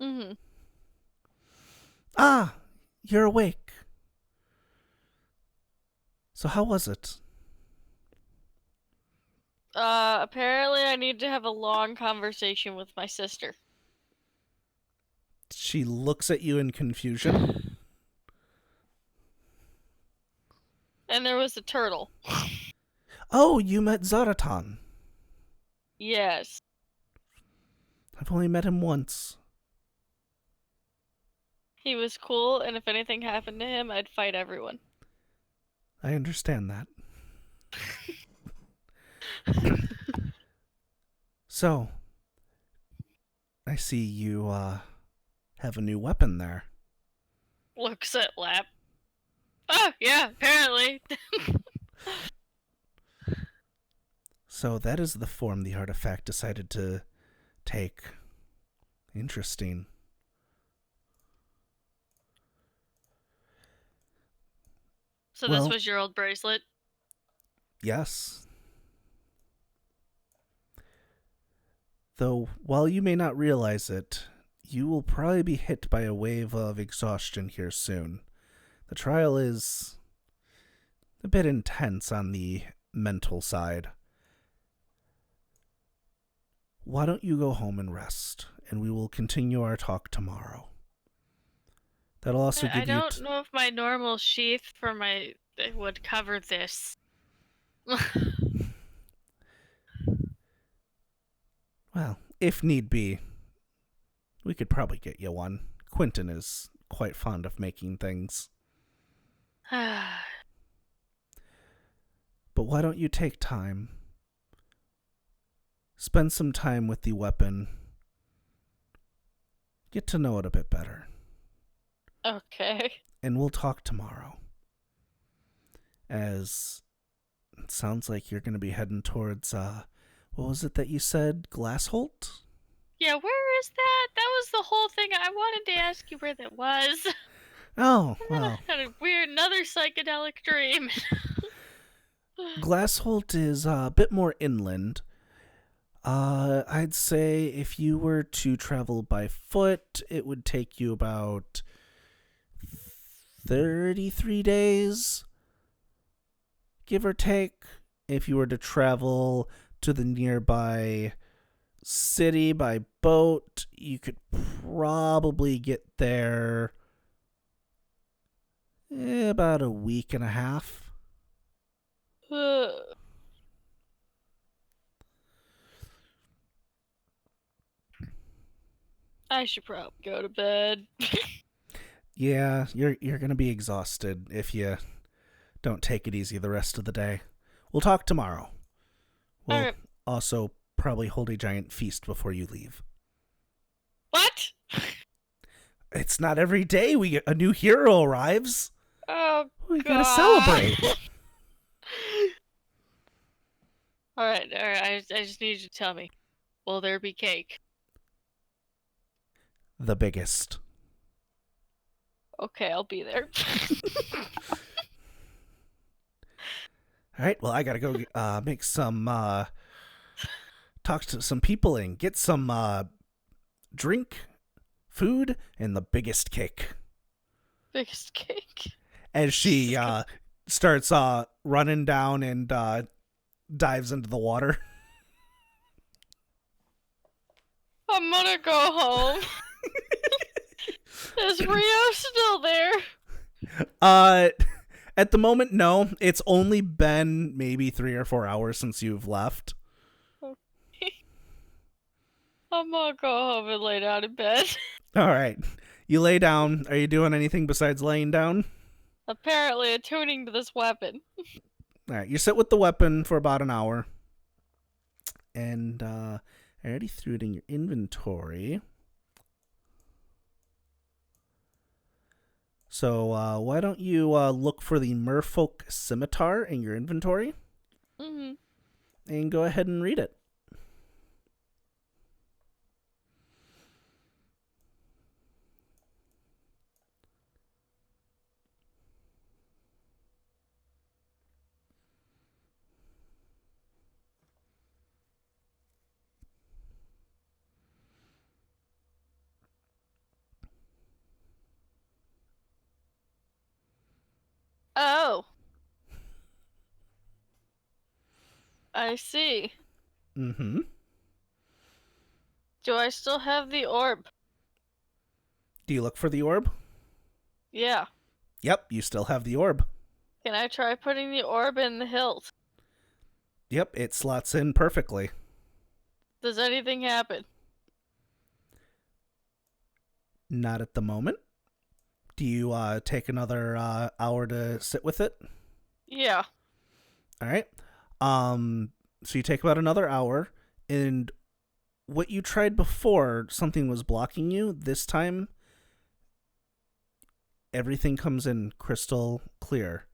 Mm-hmm. Ah, you're awake. So how was it? Apparently I need to have a long conversation with my sister. She looks at you in confusion. And there was a turtle. Oh, you met Zaratan. Yes. I've only met him once. He was cool, and if anything happened to him, I'd fight everyone. I understand that. So, I see you have a new weapon there. Looks at Lap. Oh, yeah, apparently. So that is the form the artifact decided to take. Interesting. So Well, this was your old bracelet? Yes. Though, while you may not realize it, you will probably be hit by a wave of exhaustion here soon. The trial is a bit intense on the mental side. Why don't you go home and rest, and we will continue our talk tomorrow. That'll also give you... I don't know if my normal sheath for my... would cover this. Well, if need be, we could probably get you one. Quentin is quite fond of making things. But why don't you take time? Spend some time with the weapon. Get to know it a bit better. Okay. And we'll talk tomorrow. As it sounds like you're going to be heading towards, what was it that you said? Glassholt? Yeah, where is that? That was the whole thing. I wanted to ask you where that was. Oh, And then I well. had another psychedelic dream. Glassholt is a bit more inland. I'd say if you were to travel by foot, it would take you about 33 days, give or take. If you were to travel to the nearby city by boat, you could probably get there about a week and a half. I should probably go to bed. Yeah, you're gonna be exhausted if you don't take it easy the rest of the day. We'll talk tomorrow. We'll Alright. also probably hold a giant feast before you leave. What? It's not every day we get a new hero arrives. Oh, We gotta God. celebrate. Alright. I just need you to tell me. Will there be cake? The biggest. Okay, I'll be there. All right, well, I gotta go make some, talk to some people and get some drink, food, and the biggest cake. Biggest cake. As she starts running down and dives into the water. I'm gonna go home. Is Rio still there? At the moment, no. It's only been maybe 3 or 4 hours since you've left. I'm gonna go home and lay down in bed. All right. You lay down. Are you doing anything besides laying down? Apparently attuning to this weapon. All right. You sit with the weapon for about an hour. And I already threw it in your inventory. So why don't you look for the Merfolk Scimitar in your inventory? Mm-hmm. And go ahead and read it. Oh. I see. Mm-hmm. Do I still have the orb? Do you look for the orb? Yeah. Yep, you still have the orb. Can I try putting the orb in the hilt? Yep, it slots in perfectly. Does anything happen? Not at the moment. Do you take another hour to sit with it? Yeah. All right. So you take about another hour, and what you tried before, something was blocking you. This time, everything comes in crystal clear.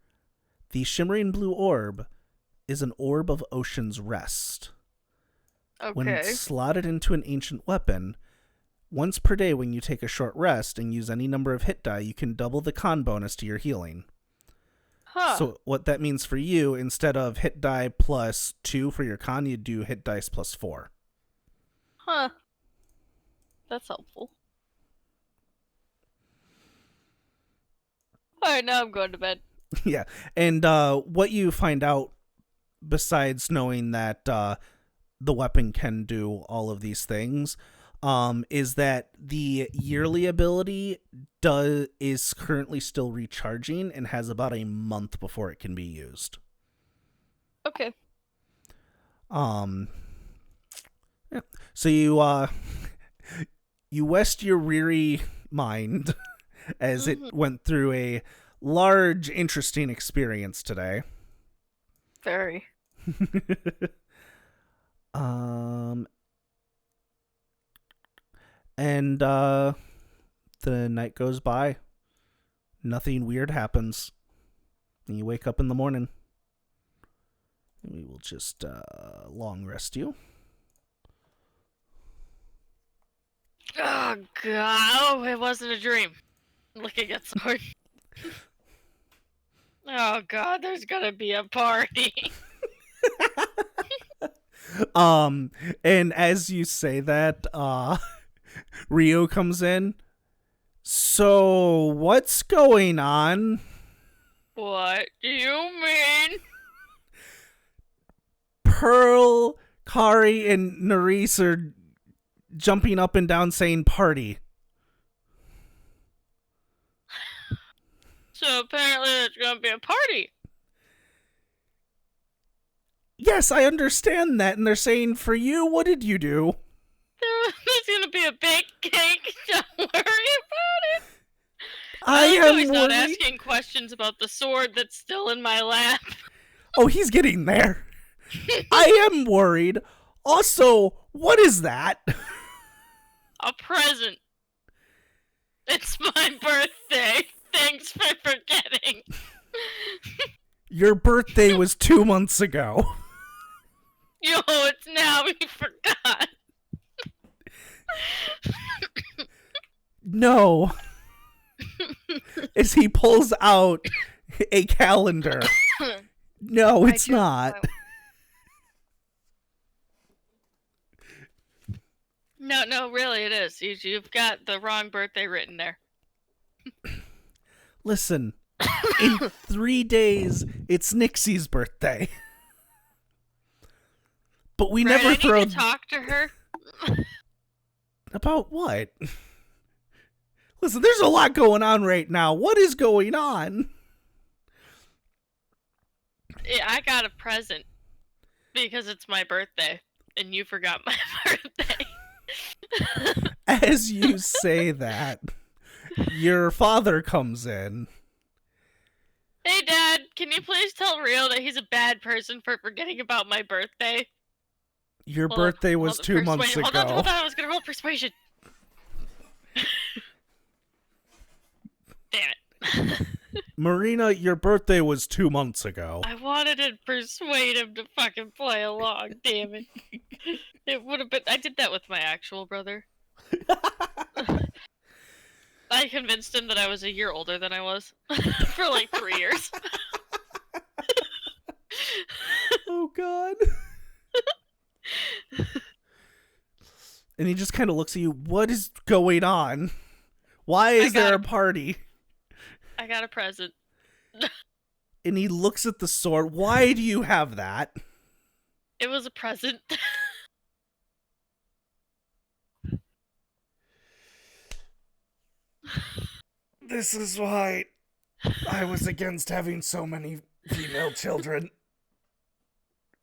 The shimmering blue orb is an orb of Ocean's Rest. Okay. When slotted into an ancient weapon, once per day when you take a short rest and use any number of hit die, you can double the con bonus to your healing. Huh. So what that means for you, instead of hit die plus 2 for your con, you do hit dice plus 4. Huh. That's helpful. Alright, now I'm going to bed. Yeah. And what you find out, besides knowing that the weapon can do all of these things, is that the yearly ability is currently still recharging and has about a month before it can be used. Okay. Yeah. So you rest your weary mind as it went through a large, interesting experience today. Very. And the night goes by. Nothing weird happens. And you wake up in the morning. We will just long rest you. Oh god! Oh, it wasn't a dream. Looking at sword. Oh god, there's gonna be a party. And as you say that, Rio comes in. So, what's going on? What do you mean? Pearl, Kari, and Nerys are jumping up and down saying party. So apparently there's gonna be a party. Yes, I understand that, and they're saying, for you, what did you do? There's gonna be a big cake. Don't worry about it. I like how am he's not worried. asking questions about the sword that's still in my lap. Oh, he's getting there. I am worried. Also, what is that? A present. It's my birthday. Thanks for forgetting. Your birthday was 2 months ago. Yo, it's now. We forgot. No. As he pulls out a calendar. No, it's not. No, really, it is. You've got the wrong birthday written there. Listen, in 3 days, it's Nixie's birthday. But we never throw. I need to talk to her. About what? Listen, there's a lot going on right now. What is going on? Yeah, I got a present because it's my birthday, and you forgot my birthday. As you say that, your father comes in. Hey, Dad, can you please tell Rio that he's a bad person for forgetting about my birthday? Your birthday was 2 months ago. Hold on, I was gonna roll persuasion. Damn it. Marina, your birthday was 2 months ago. I wanted to persuade him to fucking play along, damn it. It would have been. I did that with my actual brother. I convinced him that I was a year older than I was for like 3 years. Oh, God. And he just kind of looks at you. What is going on? Why is there a party? I got a present. And he looks at the sword. Why do you have that? It was a present. This is why I was against having so many female children.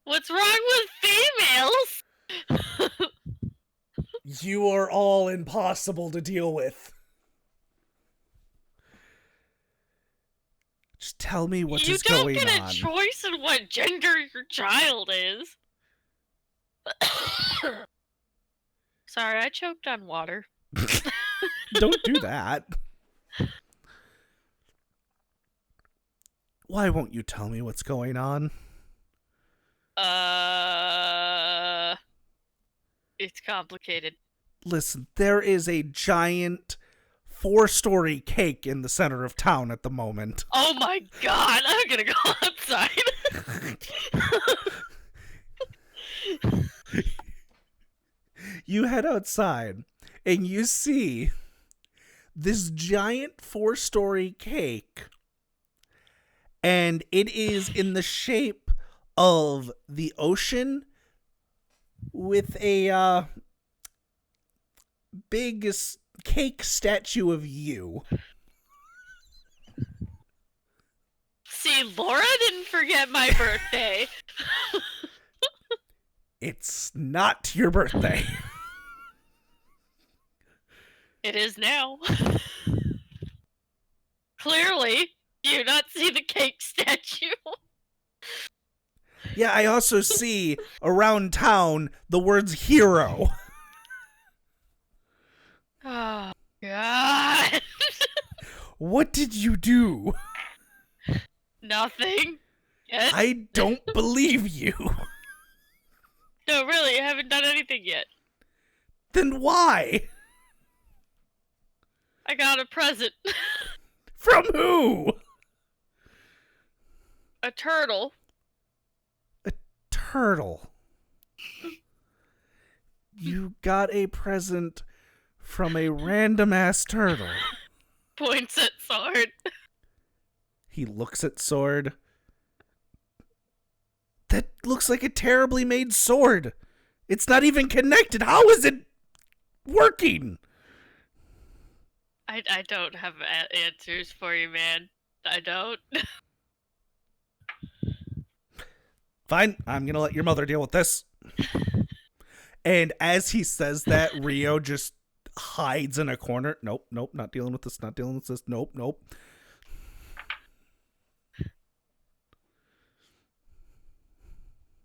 What's wrong with females? You are all impossible to deal with. Just tell me what is going on. You don't get a choice in what gender your child is. Sorry, I choked on water. Don't do that. Why won't you tell me what's going on? It's complicated. Listen, there is a giant 4-story cake in the center of town at the moment. Oh my god, I'm gonna go outside. You head outside and you see this giant 4-story cake, and it is in the shape of the ocean with a big cake statue of you. See, Laura didn't forget my birthday. It's not your birthday. It is now. Clearly, you not see the cake statue. Yeah, I also see around town the words hero. Oh, God. What did you do? Nothing. Yes? I don't believe you. No, really, I haven't done anything yet. Then why? I got a present. From who? A turtle. A turtle. You got a present from a random ass turtle. Points at Sword. He looks at Sword. That looks like a terribly made sword. It's not even connected. How is it working? I don't have answers for you, man. I don't. Fine, I'm gonna let your mother deal with this. And as he says that, Rio just hides in a corner. Nope, not dealing with this, Nope.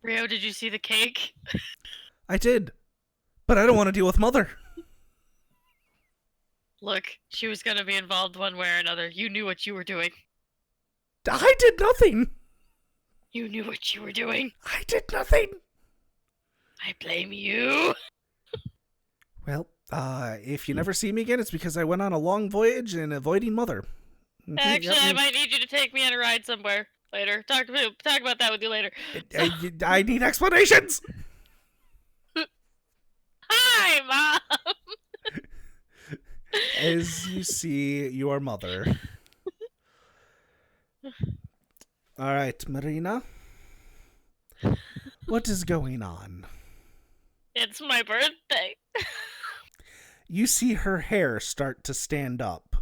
Rio, did you see the cake? I did, but I don't want to deal with mother. Look, she was gonna be involved one way or another. You knew what you were doing. I did nothing. You knew what you were doing. I did nothing. I blame you. Well, if you never see me again, it's because I went on a long voyage and avoiding mother. Actually, I might need you to take me on a ride somewhere later. Talk about that with you later. I need explanations. Hi, Mom. As you see your mother. All right, Marina. What is going on? It's my birthday. You see her hair start to stand up.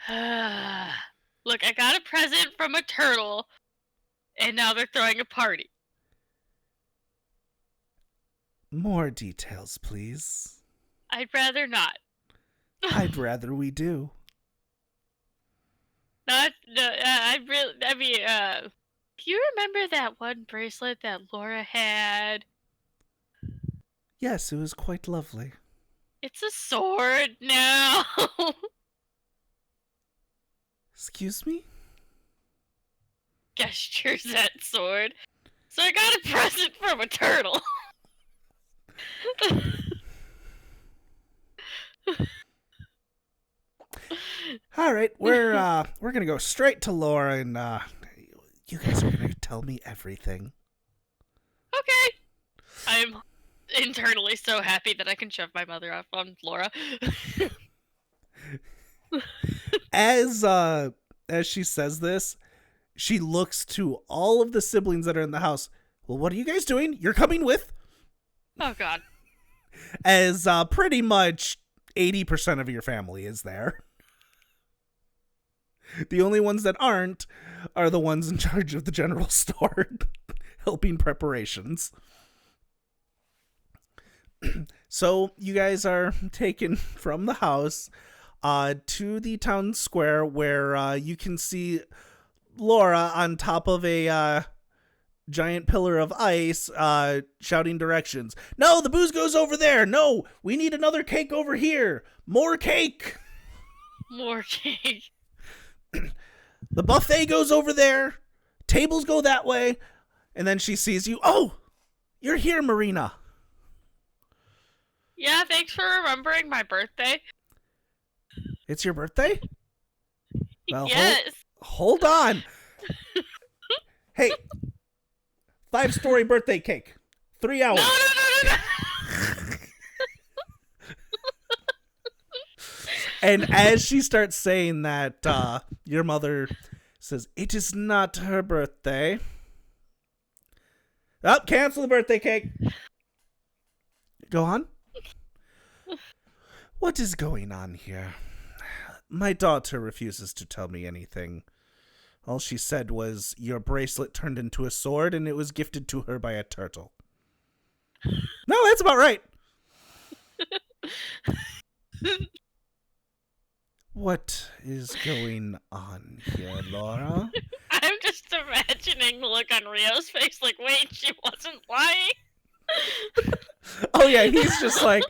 Look, I got a present from a turtle, and now they're throwing a party. More details, please. I'd rather not. I'd rather we do. Do you remember that one bracelet that Laura had? Yes, it was quite lovely. It's a sword now. Excuse me? Gestures at sword. So I got a present from a turtle. All right, we're gonna go straight to Laura, and you guys are gonna tell me everything. Okay. I'm internally so happy that I can shove my mother off on Laura. As she says this, she looks to all of the siblings that are in the house. Well, what are you guys doing? You're coming with? Oh God. As pretty much 80% of your family is there. The only ones that aren't are the ones in charge of the general store, helping preparations. So you guys are taken from the house to the town square, where you can see Laura on top of a giant pillar of ice, shouting directions. No, the booze goes over there. No, we need another cake over here. More cake. More cake. The buffet goes over there. Tables go that way. And then she sees you. Oh, you're here, Marina. Yeah, thanks for remembering my birthday. It's your birthday? Well, yes. Hold on. Hey, 5-story birthday cake. 3 hours. No. And as she starts saying that, your mother says, it is not her birthday. Oh, cancel the birthday cake. Go on. What is going on here? My daughter refuses to tell me anything. All she said was, your bracelet turned into a sword and it was gifted to her by a turtle. No, that's about right. What is going on here, Laura? I'm just imagining the look on Rio's face like, wait, she wasn't lying? Oh yeah, he's just like...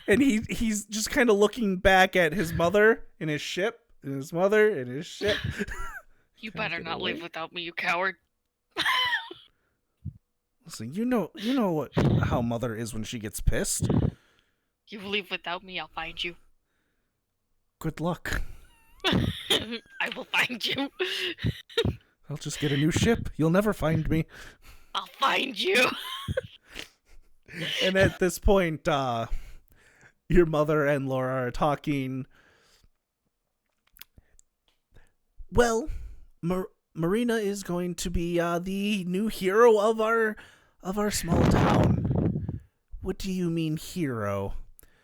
And he's just kind of looking back at his mother in his ship, and his mother in his ship. You better not leave without me, you coward. Listen, you know how mother is when she gets pissed. You leave without me, I'll find you. Good luck. I will find you. I'll just get a new ship. You'll never find me. I'll find you. And at this point, your mother and Laura are talking. Well, Marina is going to be the new hero of our small town. What do you mean, hero?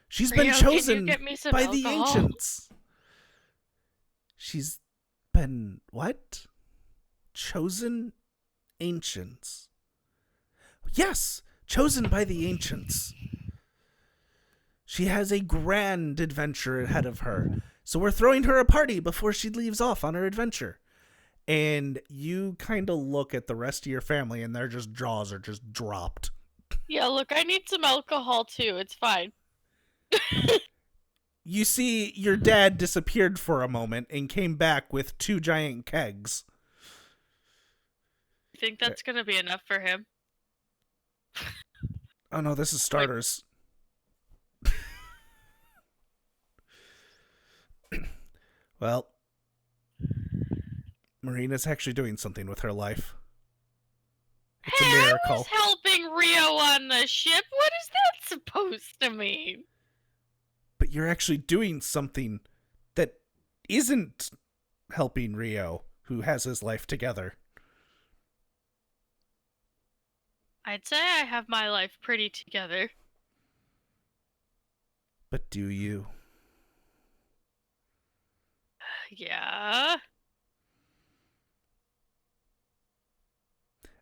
She's been Rio, can you chosen get me some by the alcohol? ancients. She's been what? Chosen ancients. Yes, chosen by the ancients. She has a grand adventure ahead of her. So we're throwing her a party before she leaves off on her adventure. And you kind of look at the rest of your family and their just jaws are just dropped. Yeah, look, I need some alcohol too. It's fine. You see your dad disappeared for a moment and came back with 2 giant kegs. You think that's gonna be enough for him? Oh no, this is starters. Well, Marina's actually doing something with her life. It's a miracle. I was helping Rio on the ship. What is that supposed to mean? But you're actually doing something that isn't helping Rio, who has his life together. I'd say I have my life pretty together. But do you? Yeah.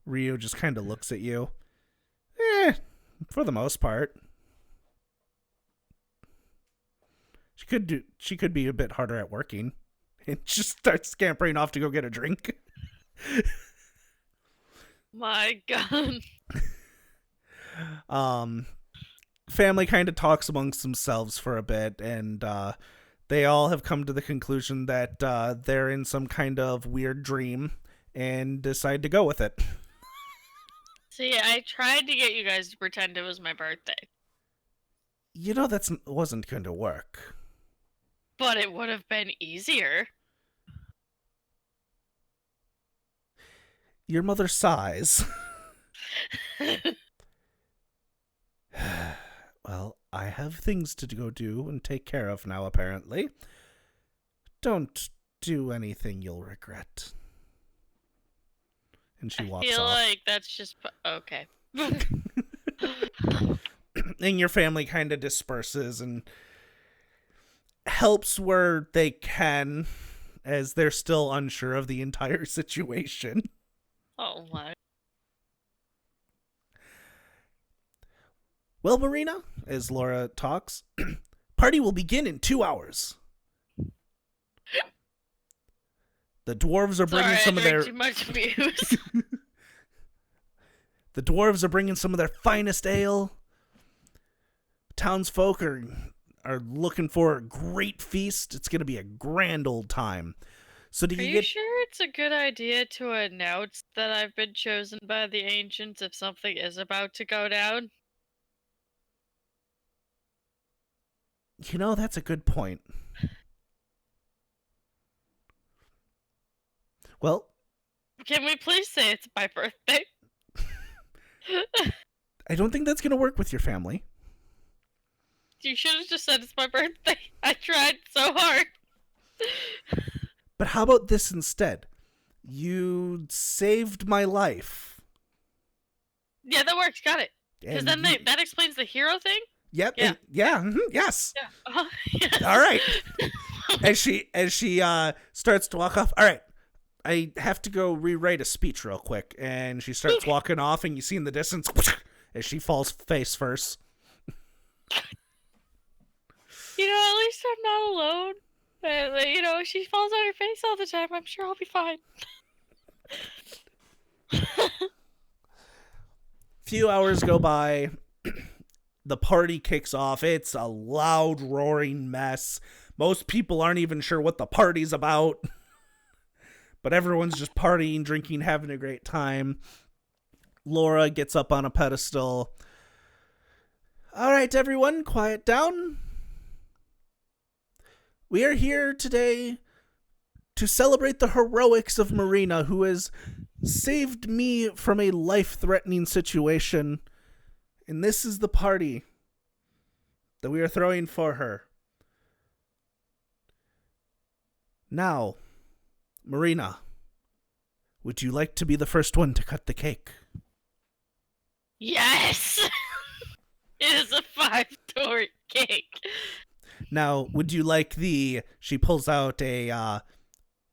Rio just kind of looks at you. For the most part. She could be a bit harder at working. And just starts scampering off to go get a drink. My God. Family kind of talks amongst themselves for a bit, and they all have come to the conclusion that they're in some kind of weird dream and decide to go with it. See, I tried to get you guys to pretend it was my birthday. You know that wasn't going to work. But it would have been easier. Your mother sighs. Well, I have things to go do and take care of now, apparently. Don't do anything you'll regret. And she walks off. I feel like that's just... Okay. And your family kind of disperses and helps where they can, as they're still unsure of the entire situation. Oh my. Well, Marina, as Laura talks, party will begin in 2 hours. The dwarves are bringing some of their... too much abuse. The dwarves are bringing some of their finest ale. Townsfolk are looking for a great feast. It's going to be a grand old time. So do Are you sure it's a good idea to announce that I've been chosen by the ancients if something is about to go down? You know, that's a good point. Well, can we please say it's my birthday? I don't think that's going to work with your family. You should have just said it's my birthday. I tried so hard. But how about this instead? You saved my life. Yeah, that works. Got it. Because then that explains the hero thing? Yep. Yeah. Yes. Yeah. Yes. All right. As she starts to walk off. All right. I have to go rewrite a speech real quick. And she starts walking off, and you see in the distance as she falls face first. You know, at least I'm not alone. You know, if she falls on her face all the time, I'm sure I'll be fine. Few hours go by. The party kicks off. It's a loud, roaring mess. Most people aren't even sure what the party's about. But everyone's just partying, drinking, having a great time. Laura gets up on a pedestal. All right, everyone, quiet down. We are here today to celebrate the heroics of Marina, who has saved me from a life-threatening situation. And this is the party that we are throwing for her. Now, Marina, would you like to be the first one to cut the cake? Yes! It is a 5-story cake. Now, would you like she pulls out a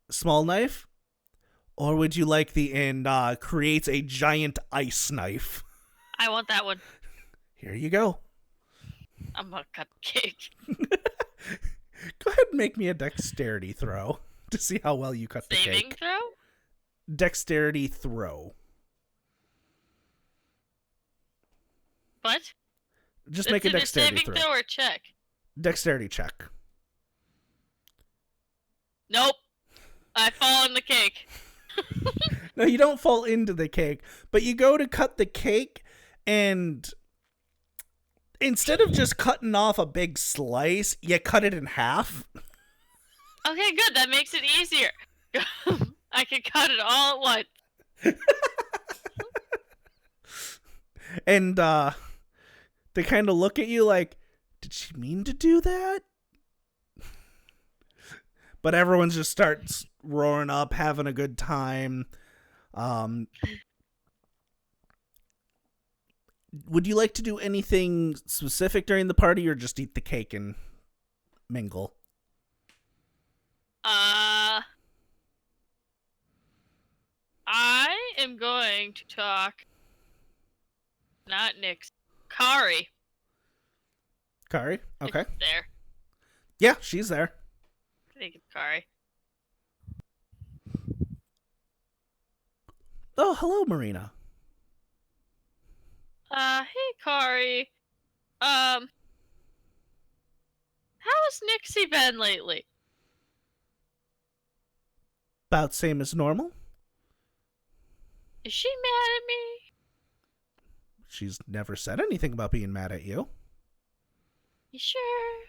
small knife? Or would you like creates a giant ice knife? I want that one. Here you go. I'm gonna cut the cake. Go ahead and make me a dexterity throw to see how well you cut the cake. Saving throw? Dexterity throw. What? Just make a dexterity saving throw or check? Dexterity check. Nope. I fall in the cake. No, you don't fall into the cake, but you go to cut the cake, and instead of just cutting off a big slice, you cut it in half. Okay, good. That makes it easier. I can cut it all at once. And they kind of look at you like, did she mean to do that? But everyone just starts roaring up, having a good time. Would you like to do anything specific during the party, or just eat the cake and mingle? I am going to talk. Not Nick. Kari. Kari? Okay. It's there. Yeah, she's there. I think it's Kari. Oh, hello, Marina. Hey, Kari. How's Nixie been lately? About same as normal. Is she mad at me? She's never said anything about being mad at you. You sure?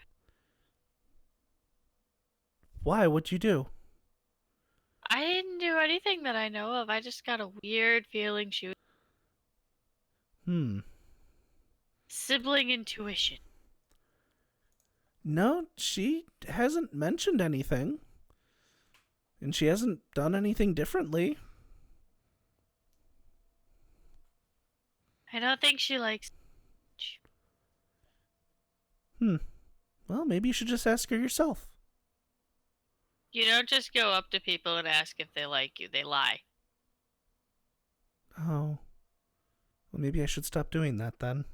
Why? What'd you do? I didn't do anything that I know of. I just got a weird feeling she was sibling intuition. No, she hasn't mentioned anything. And she hasn't done anything differently. I don't think she likes. Well, maybe you should just ask her yourself. You don't just go up to people and ask if they like you. They lie. Oh. Well, maybe I should stop doing that then.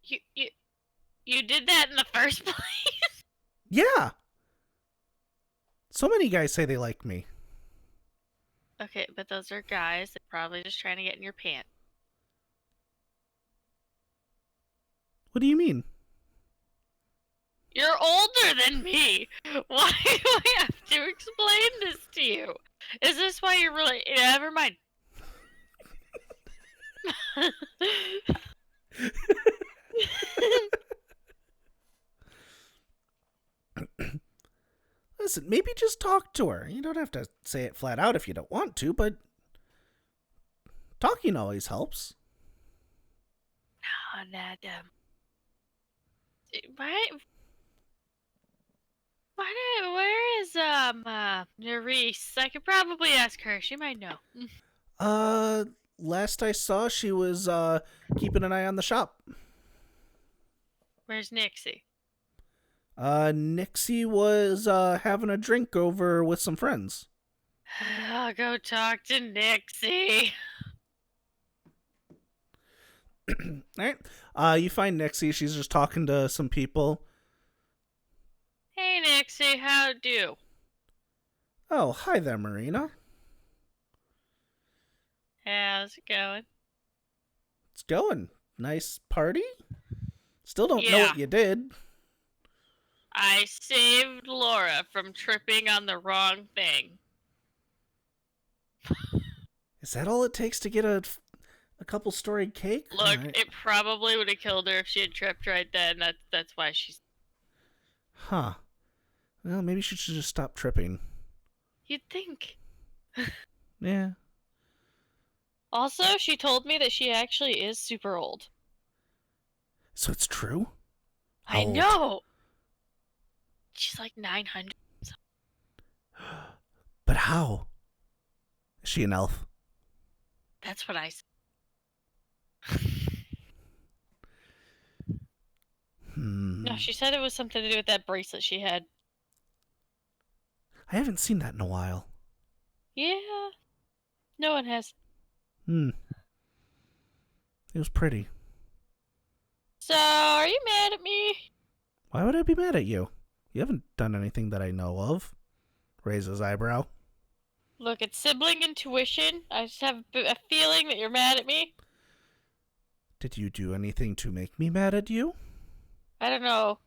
You did that in the first place? Yeah! So many guys say they like me. Okay, but those are guys that probably just trying to get in your pants. What do you mean? You're older than me. Why do I have to explain this to you? Is this why you're really... Never mind. Listen, maybe just talk to her. You don't have to say it flat out if you don't want to, but talking always helps. Oh, Ned. Where is Nerese? I could probably ask her. She might know. Last I saw, she was keeping an eye on the shop. Where's Nixie? Nixie was having a drink over with some friends. I'll go talk to Nixie. Alright. You find Nixie. She's just talking to some people. Hey, Nixie, how do? Oh, hi there, Marina. How's it going? It's going. Nice party? Still don't know what you did. I saved Laura from tripping on the wrong thing. Is that all it takes to get a couple storied cake? Look, it probably would have killed her if she had tripped right then. That's why she's... Huh. Well, maybe she should just stop tripping. You'd think. Yeah. Also, she told me that she actually is super old. So it's true? How I old? know! She's like 900. But how? Is she an elf? That's what I said. No, Hmm. she said it was something to do with that bracelet she had. I haven't seen that in a while. Yeah, no one has. Hmm. It was pretty. So, are you mad at me? Why would I be mad at you? You haven't done anything that I know of. Raise his eyebrow. Look, it's sibling intuition. I just have a feeling that you're mad at me. Did you do anything to make me mad at you? I don't know.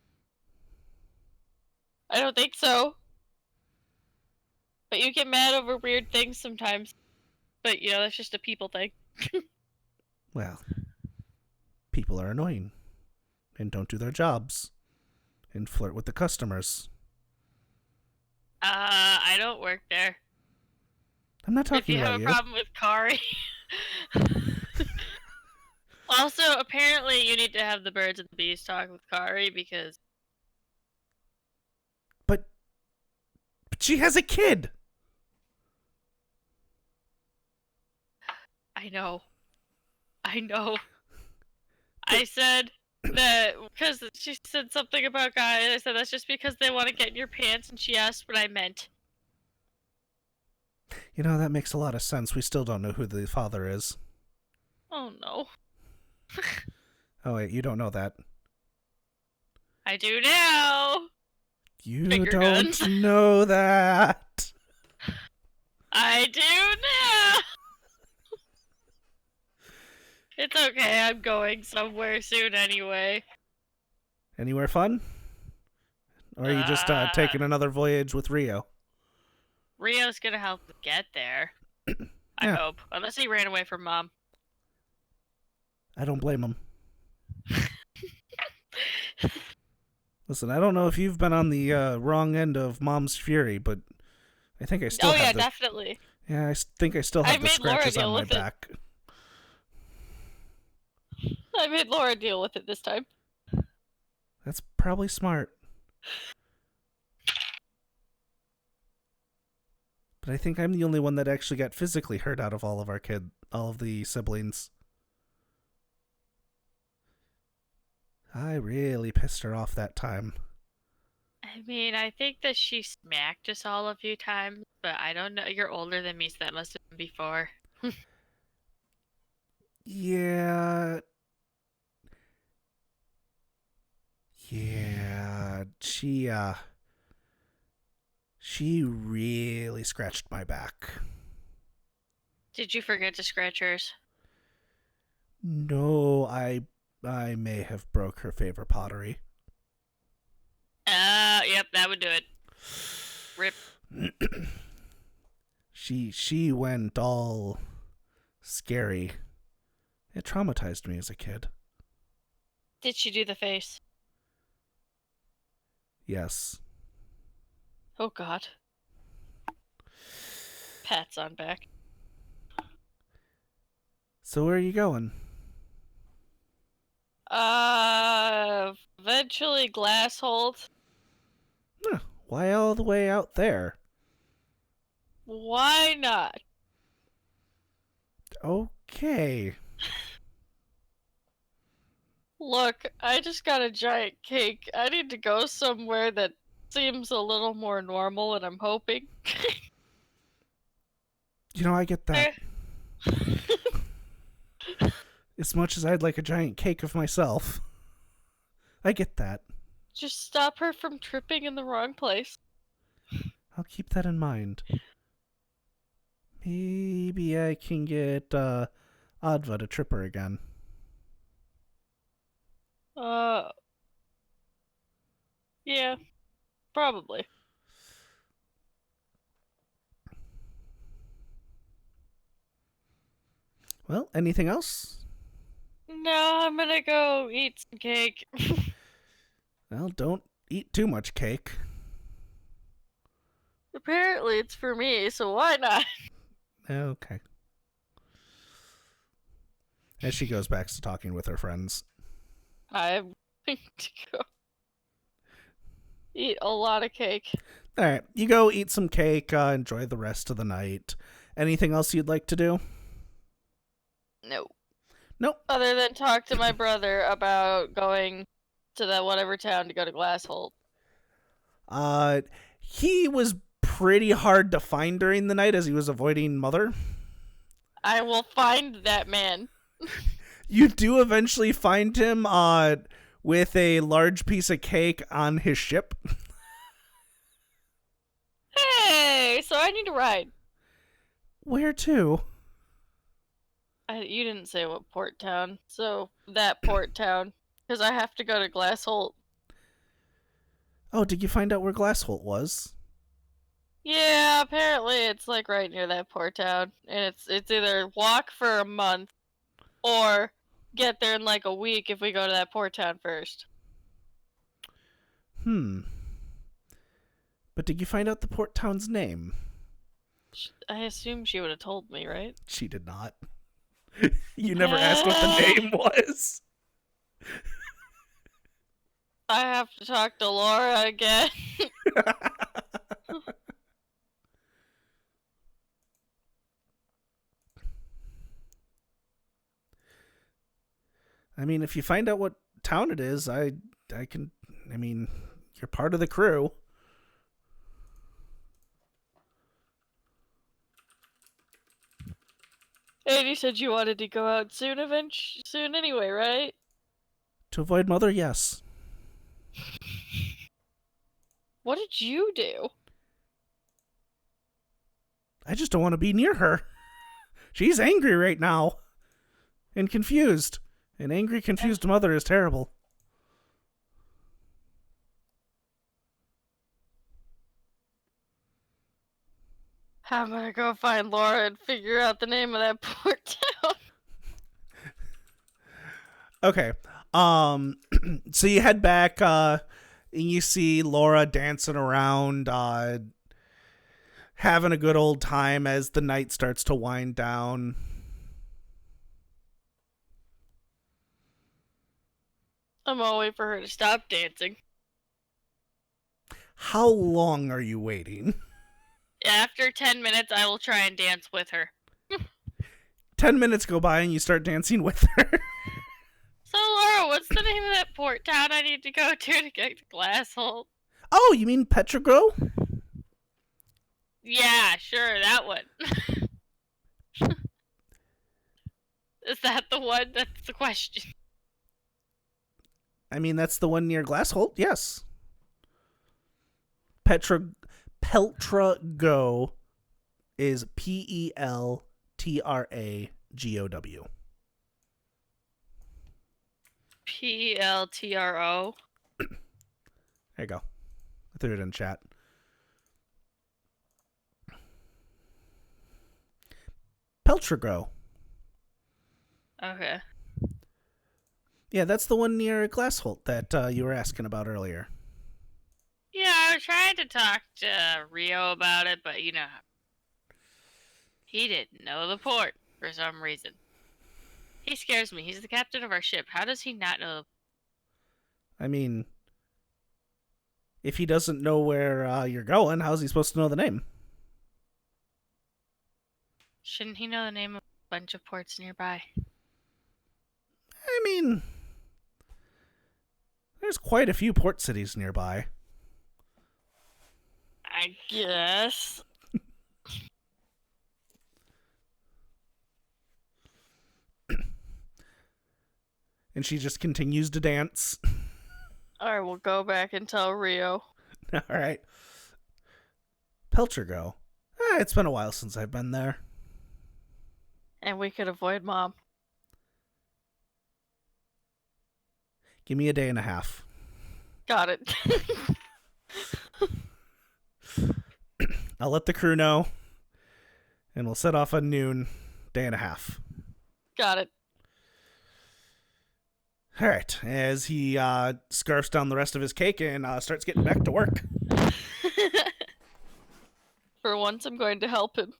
I don't think so. But you get mad over weird things sometimes. But, that's just a people thing. Well, people are annoying and don't do their jobs and flirt with the customers. I don't work there. I'm not If talking you about have a you. problem with Kari. Also, apparently you need to have the birds and the bees talk with Kari because But she has a kid. I know. I know. I said that because she said something about guys. I said that's just because they want to get in your pants, and she asked what I meant. You know, that makes a lot of sense. We still don't know who the father is. Oh no. Oh, wait, you don't know that. I do now. You Finger don't guns. know that. I do now. It's okay. I'm going somewhere soon anyway. Anywhere fun? Or are you just taking another voyage with Rio? Rio's gonna help us get there. I Yeah, hope, unless he ran away from Mom. I don't blame him. Listen, I don't know if you've been on the wrong end of Mom's fury, but I think I still Oh have yeah, the. definitely. Yeah, I think I still I have the made Laura scratches on deal my with it. back. I made Laura deal with it this time. That's probably smart. But I think I'm the only one that actually got physically hurt out of all of the siblings. I really pissed her off that time. I mean, I think that she smacked us all a few times, but I don't know. You're older than me, so that must have been before. Yeah. Yeah. She really scratched my back. Did you forget to scratch hers? No, I may have broke her favorite pottery. Yep, that would do it. Rip. She went all scary. It traumatized me as a kid. Did she do the face? Yes. Oh god. Pats on back. So where are you going? Eventually Glasshold. Huh, why all the way out there? Why not? Okay. Look, I just got a giant cake. I need to go somewhere that seems a little more normal, and I'm hoping. You know, I get that. As much as I'd like a giant cake of myself. I get that. Just stop her from tripping in the wrong place. I'll keep that in mind. Maybe I can get Adva to trip her again. Yeah, probably. Well, anything else? No, I'm gonna go eat some cake. Well, don't eat too much cake. Apparently it's for me, so why not? Okay. As she goes back to talking with her friends. I'm going to go eat a lot of cake. All right, you go eat some cake, enjoy the rest of the night. Anything else you'd like to do? No. Nope. Other than talk to my brother about going to that whatever town to go to Glassholt. He was pretty hard to find during the night as he was avoiding Mother. I will find that man. You do eventually find him with a large piece of cake on his ship. Hey, so I need to ride. Where to? You didn't say what port town, so that port town, because I have to go to Glassholt. Oh, did you find out where Glassholt was? Yeah, apparently it's like right near that port town, and it's either walk for a month or get there in like a week if we go to that port town first. But did you find out the port town's name? I assume she would have told me, right? She did not. You never asked what the name was. I have to talk to Laura again. I mean, if you find out what town it is, I can. I mean, you're part of the crew. And you said you wanted to go out soon anyway, right? To avoid Mother, yes. What did you do? I just don't want to be near her. She's angry right now. And confused. An angry, confused mother is terrible. I'm gonna go find Laura and figure out the name of that port town. Okay. So you head back, and you see Laura dancing around, having a good old time as the night starts to wind down. I'm gonna wait for her to stop dancing. How long are you waiting? After 10 minutes, I will try and dance with her. 10 minutes go by and you start dancing with her. So, Laura, what's the name of that port town I need to go to get to Glassholt? Oh, you mean Petrogro? Yeah, sure, that one. Is that the one? That's the question. I mean, that's the one near Glassholt, yes. Peltrago is Peltragow. PLTRO. There you go. I threw it in chat. Peltrago. Okay. Yeah, that's the one near Glassholt that you were asking about earlier. Yeah, I was trying to talk to Rio about it, but you know, he didn't know the port for some reason. He scares me. He's the captain of our ship. How does he not know? I mean, if he doesn't know where you're going, how's he supposed to know the name? Shouldn't he know the name of a bunch of ports nearby? I mean, there's quite a few port cities nearby. I guess. And she just continues to dance. Alright, we'll go back and tell Rio. All right. Peltrago. It's been a while since I've been there. And we could avoid Mom. Give me a day and a half. Got it. I'll let the crew know. And we'll set off at noon. Day and a half. Got it. All right. As he scarfs down the rest of his cake and starts getting back to work. For once, I'm going to help him.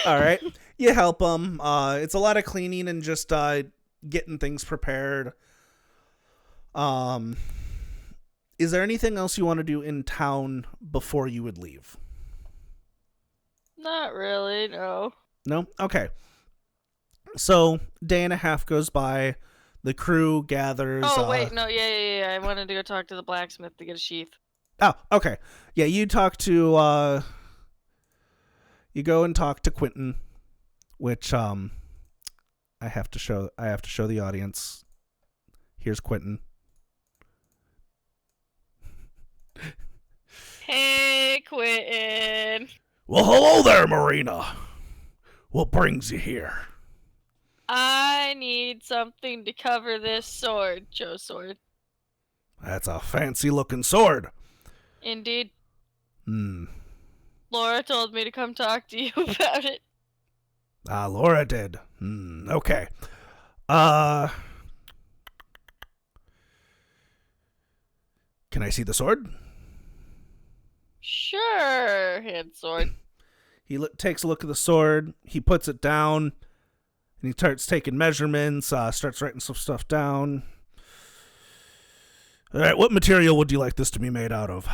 All right. You help him. It's a lot of cleaning and just getting things prepared. Is there anything else you want to do in town before you would leave? Not really, no. No? Okay. So, day and a half goes by. The crew gathers. Oh, wait, no, yeah. I wanted to go talk to the blacksmith to get a sheath. Oh, okay. Yeah, you talk to. You go and talk to Quentin, which I have to show. I have to show the audience. Here's Quentin. Hey, Quentin. Well, hello there, Marina. What brings you here? I need something to cover this sword, Joe's sword. That's a fancy-looking sword. Indeed. Hmm. Laura told me to come talk to you about it. Laura did. Okay. Can I see the sword? Sure, hand sword. He takes a look at the sword. He puts it down, and he starts taking measurements. Starts writing some stuff down. All right, what material would you like this to be made out of?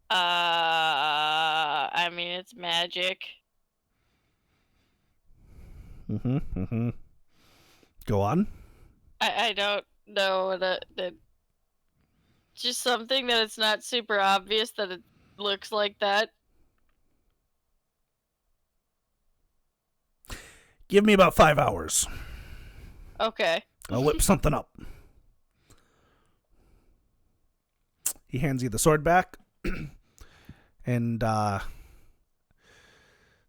I mean, it's magic. Go on. I don't know that just something that it's not super obvious that it looks like that. Give me about 5 hours. Okay. I'll whip something up. He hands you the sword back and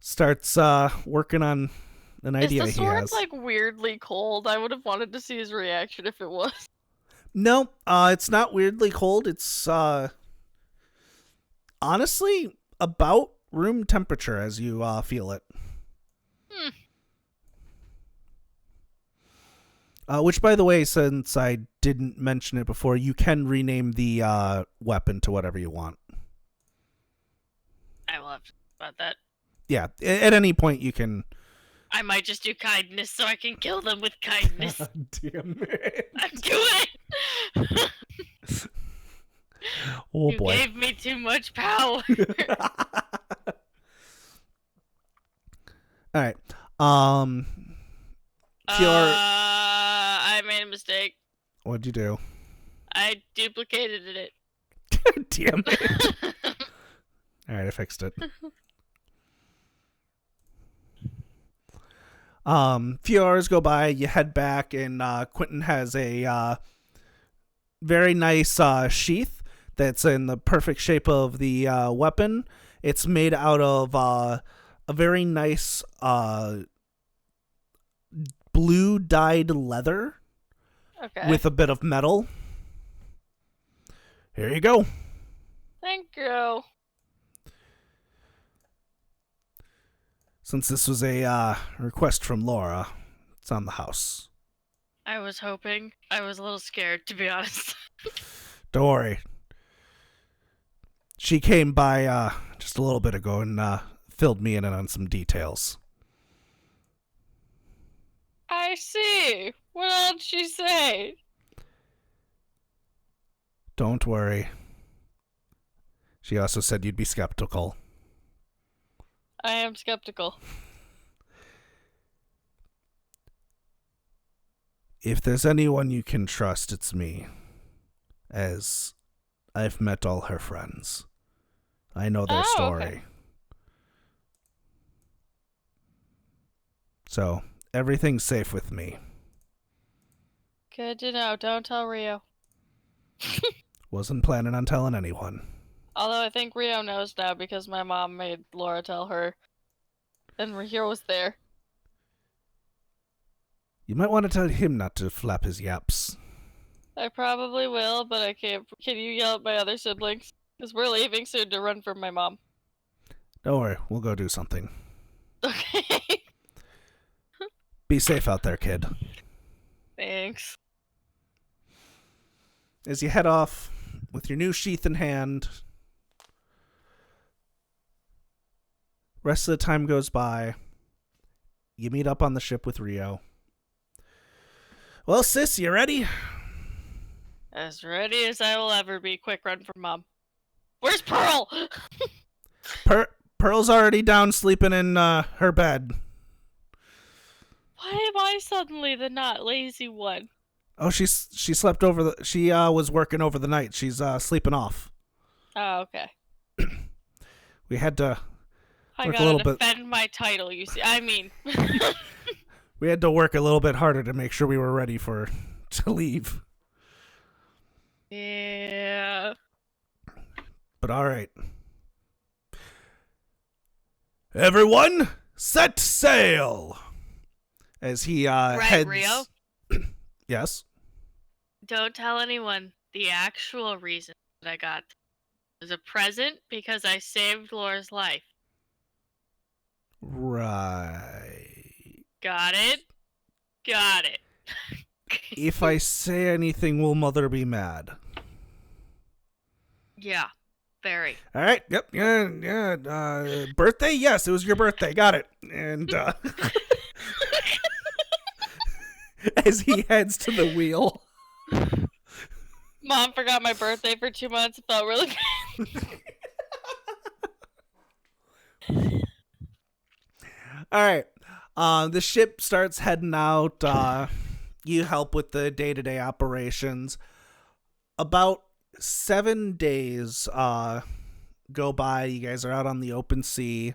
starts working on an idea Is the he sword has. like weirdly cold? I would have wanted to see his reaction if it was. No, it's not weirdly cold. It's honestly about room temperature as you feel it. Which, by the way, since I didn't mention it before, you can rename the weapon to whatever you want. I will have to think about that. Yeah, at any point you can. I might just do kindness so I can kill them with kindness. Damn it. I'm doing it! Oh you boy. gave me too much power. All right. I made a mistake. What'd you do? I duplicated it. Damn it. All right, I fixed it. Few hours go by, you head back, and Quentin has a very nice sheath that's in the perfect shape of the weapon. It's made out of a very nice blue dyed leather with a bit of metal. Here you go. Thank you. Since this was a request from Laura, it's on the house. I was hoping. I was a little scared, to be honest. Don't worry. She came by just a little bit ago and filled me in on some details. I see. What else did she say? Don't worry. She also said you'd be skeptical. I am skeptical. If there's anyone you can trust, it's me. As I've met all her friends. I know their story. Okay. So, everything's safe with me. Good to know. Don't tell Rio. Wasn't planning on telling anyone. Although I think Rio knows now because my mom made Laura tell her. And Rio was there. You might want to tell him not to flap his yaps. I probably will, but I can't. Can you yell at my other siblings? Because we're leaving soon to run from my mom. Don't worry, we'll go do something. Okay. Be safe out there, kid. Thanks. As you head off with your new sheath in hand, rest of the time goes by. You meet up on the ship with Rio. Well, sis, you ready? As ready as I will ever be. Quick run for Mom. Where's Pearl? Pearl's already down sleeping in her bed. Why am I suddenly the not lazy one? Oh, she slept over the. She was working over the night. She's sleeping off. Oh, okay. We had to I work a gotta little bit. defend my title, you see. I mean... We had to work a little bit harder to make sure we were ready to leave. Yeah. But all right. Everyone, set sail! As he heads... Rio? Yes? Don't tell anyone the actual reason that I got was a present because I saved Laura's life. Right. Got it? Got it. If I say anything, will Mother be mad? Yeah, very. All right. Yep. Yeah. Birthday? Yes, it was your birthday. Got it. And as he heads to the wheel. Mom forgot my birthday for 2 months. It felt really bad. All right. The ship starts heading out. You help with the day-to-day operations. About 7 days go by. You guys are out on the open sea.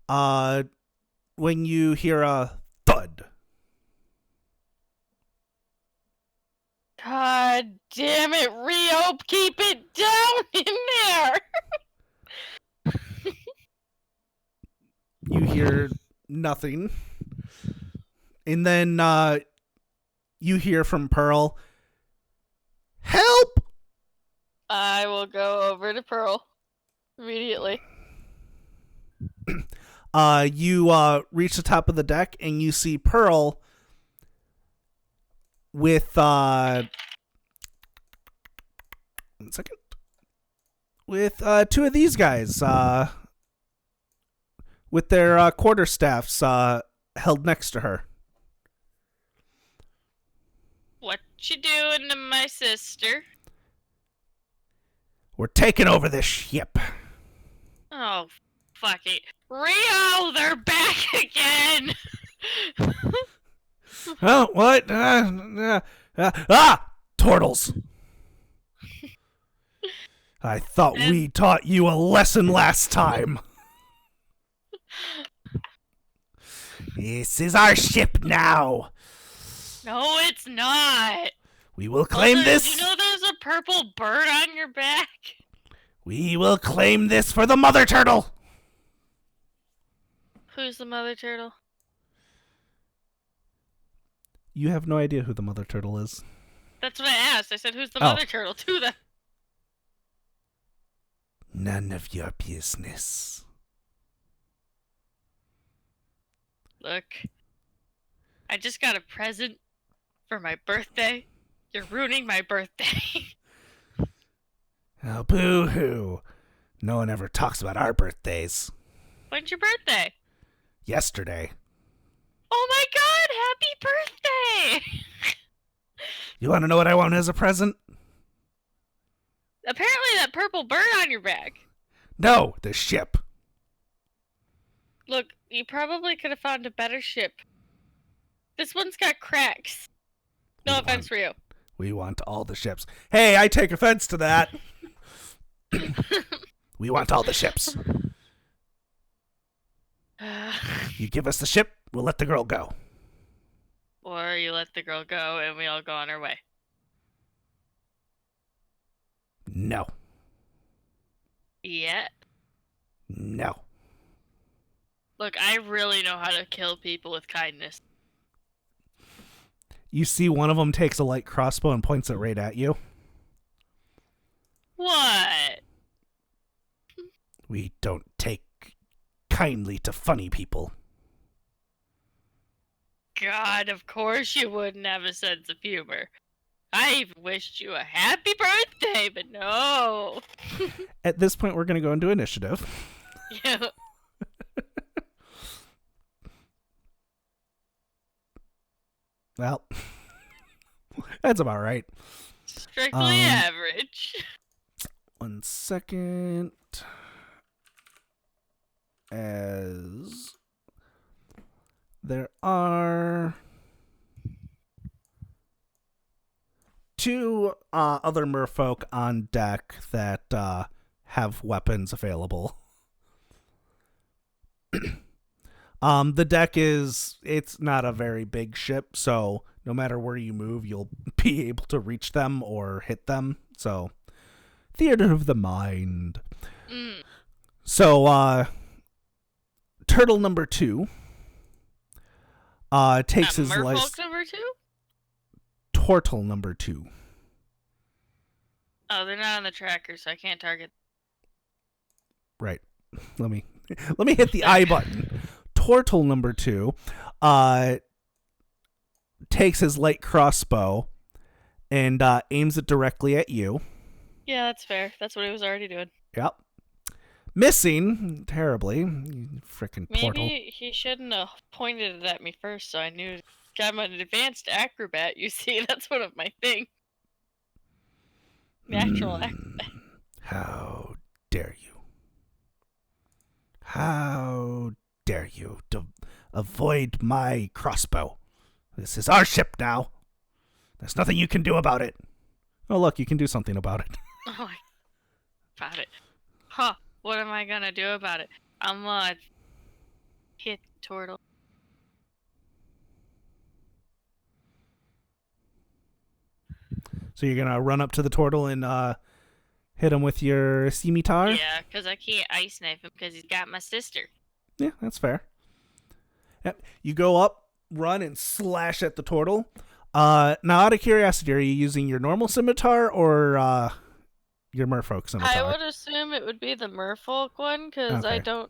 When you hear a thud. God damn it, Rio! Keep it down in there! You hear nothing. And then you hear from Pearl, "Help!" I will go over to Pearl immediately. You reach the top of the deck and you see Pearl with 1 second. With 2 of these guys with their quarterstaffs held next to her. What you doing to my sister? We're taking over this ship. Oh, fuck it. Rio, they're back again! Oh, what? Turtles. I thought we taught you a lesson last time. This is our ship now. No, it's not. We will claim this. Did you know there's a purple bird on your back? We will claim this for the mother turtle. Who's the mother turtle? You have no idea who the mother turtle is. That's what I asked. I said, who's the mother turtle to them? None of your business. Look, I just got a present for my birthday. You're ruining my birthday. Oh, boo-hoo. No one ever talks about our birthdays. When's your birthday? Yesterday. Oh my god, happy birthday! You want to know what I want as a present? Apparently that purple bird on your back. No, the ship. Look, you probably could have found a better ship. This one's got cracks. No offense for you. We want all the ships. Hey, I take offense to that. We want all the ships. You give us the ship, we'll let the girl go. Or you let the girl go and we all go on our way. No. Yeah. No. Look, I really know how to kill people with kindness. You see one of them takes a light crossbow and points it right at you. What? We don't take kindly to funny people. God, of course you wouldn't have a sense of humor. I even wished you a happy birthday, but no. At this point, we're going to go into initiative. Yeah. Well, that's about right. Strictly average. 1 second. As there are 2 other merfolk on deck that have weapons available. The deck it's not a very big ship, so no matter where you move, you'll be able to reach them or hit them. So, theater of the mind. So, turtle number 2 takes his Merfolk number 2? Tortle number 2. Oh, they're not on the tracker, so I can't target. Right. Let me hit the I button. Tortle number 2 takes his light crossbow and aims it directly at you. Yeah, that's fair. That's what he was already doing. Yep. Missing terribly. You frickin' portal. Maybe he shouldn't have pointed it at me first, so I knew. I'm an advanced acrobat, you see. That's one of my things. Natural acrobat. How dare you? How dare you to avoid my crossbow? This is our ship now. There's nothing you can do about it. Oh, look, you can do something about it. Oh, about it. Huh. What am I gonna do about it? I'm gonna hit the turtle. So you're going to run up to the turtle and hit him with your scimitar? Yeah, because I can't ice knife him because he's got my sister. Yeah, that's fair. Yep. You go up, run, and slash at the turtle. Now, out of curiosity, are you using your normal scimitar or your merfolk scimitar? I would assume it would be the merfolk one because Okay. I don't.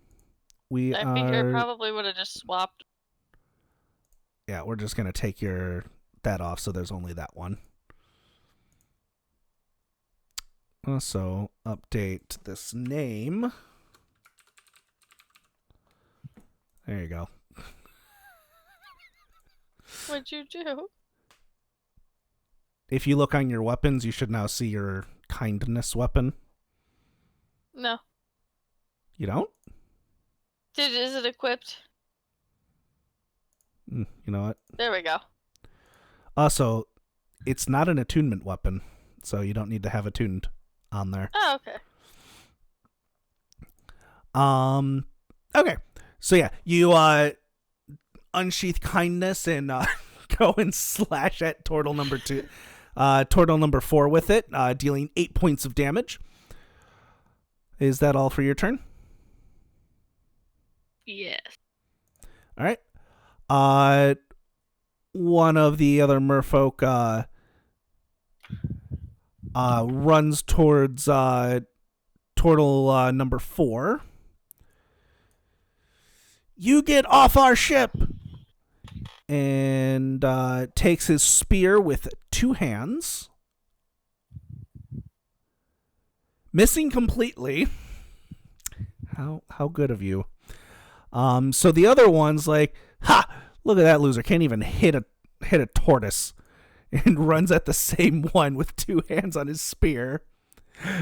I think I probably would have just swapped. Yeah, we're just going to take that off so there's only that one. Also, update this name. There you go. What'd you do? If you look on your weapons, you should now see your kindness weapon. No. You don't? Is it equipped? You know what? There we go. Also, it's not an attunement weapon, so you don't need to have attuned on there. Oh, okay. Okay. So yeah, you unsheath kindness and go and slash at turtle number 2. Turtle number 4 with it, dealing 8 points of damage. Is that all for your turn? Yes. All right. One of the other merfolk runs towards turtle number 4. You get off our ship! And takes his spear with 2 hands. Missing completely. How good of you. So the other one's like, ha! Look at that loser. Can't even hit a tortoise. And runs at the same one with 2 hands on his spear.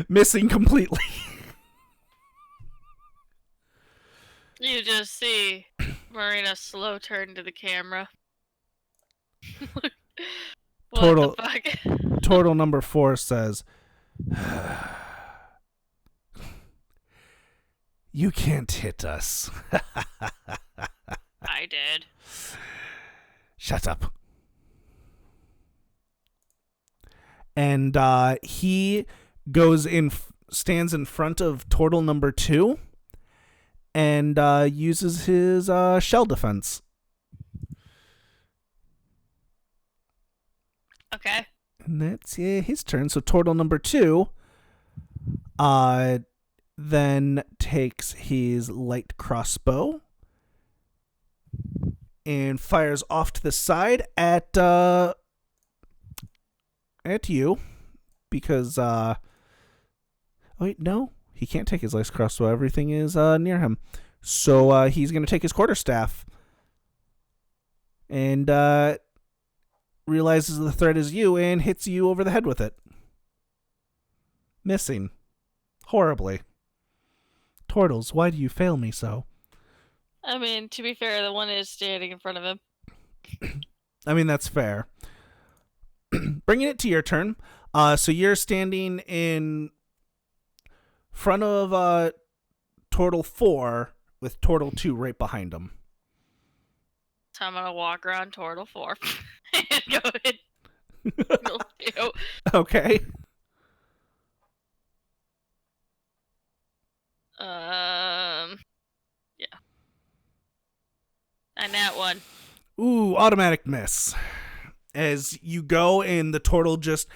Missing completely. You just see Marina slow turn to the camera. What Turtle, the fuck? Turtle number 4 says, you can't hit us. I did. Shut up. And he stands in front of turtle number 2 and uses his shell defense. Okay. And that's his turn. So turtle number 2 then takes his light crossbow and fires off to the side at you because oh wait, no, he can't take his ice crossbow. Everything is near him, so he's gonna take his quarterstaff and realizes the threat is you and hits you over the head with it, missing horribly. Turtles, why do you fail me so? I mean, to be fair, the one is standing in front of him. I mean, that's fair. Bringing it to your turn. So you're standing in front of Turtle 4 with Turtle 2 right behind him. So I'm gonna walk around Turtle 4 and go ahead. Okay. Yeah. And that one. Ooh, automatic miss. As you go and the turtle just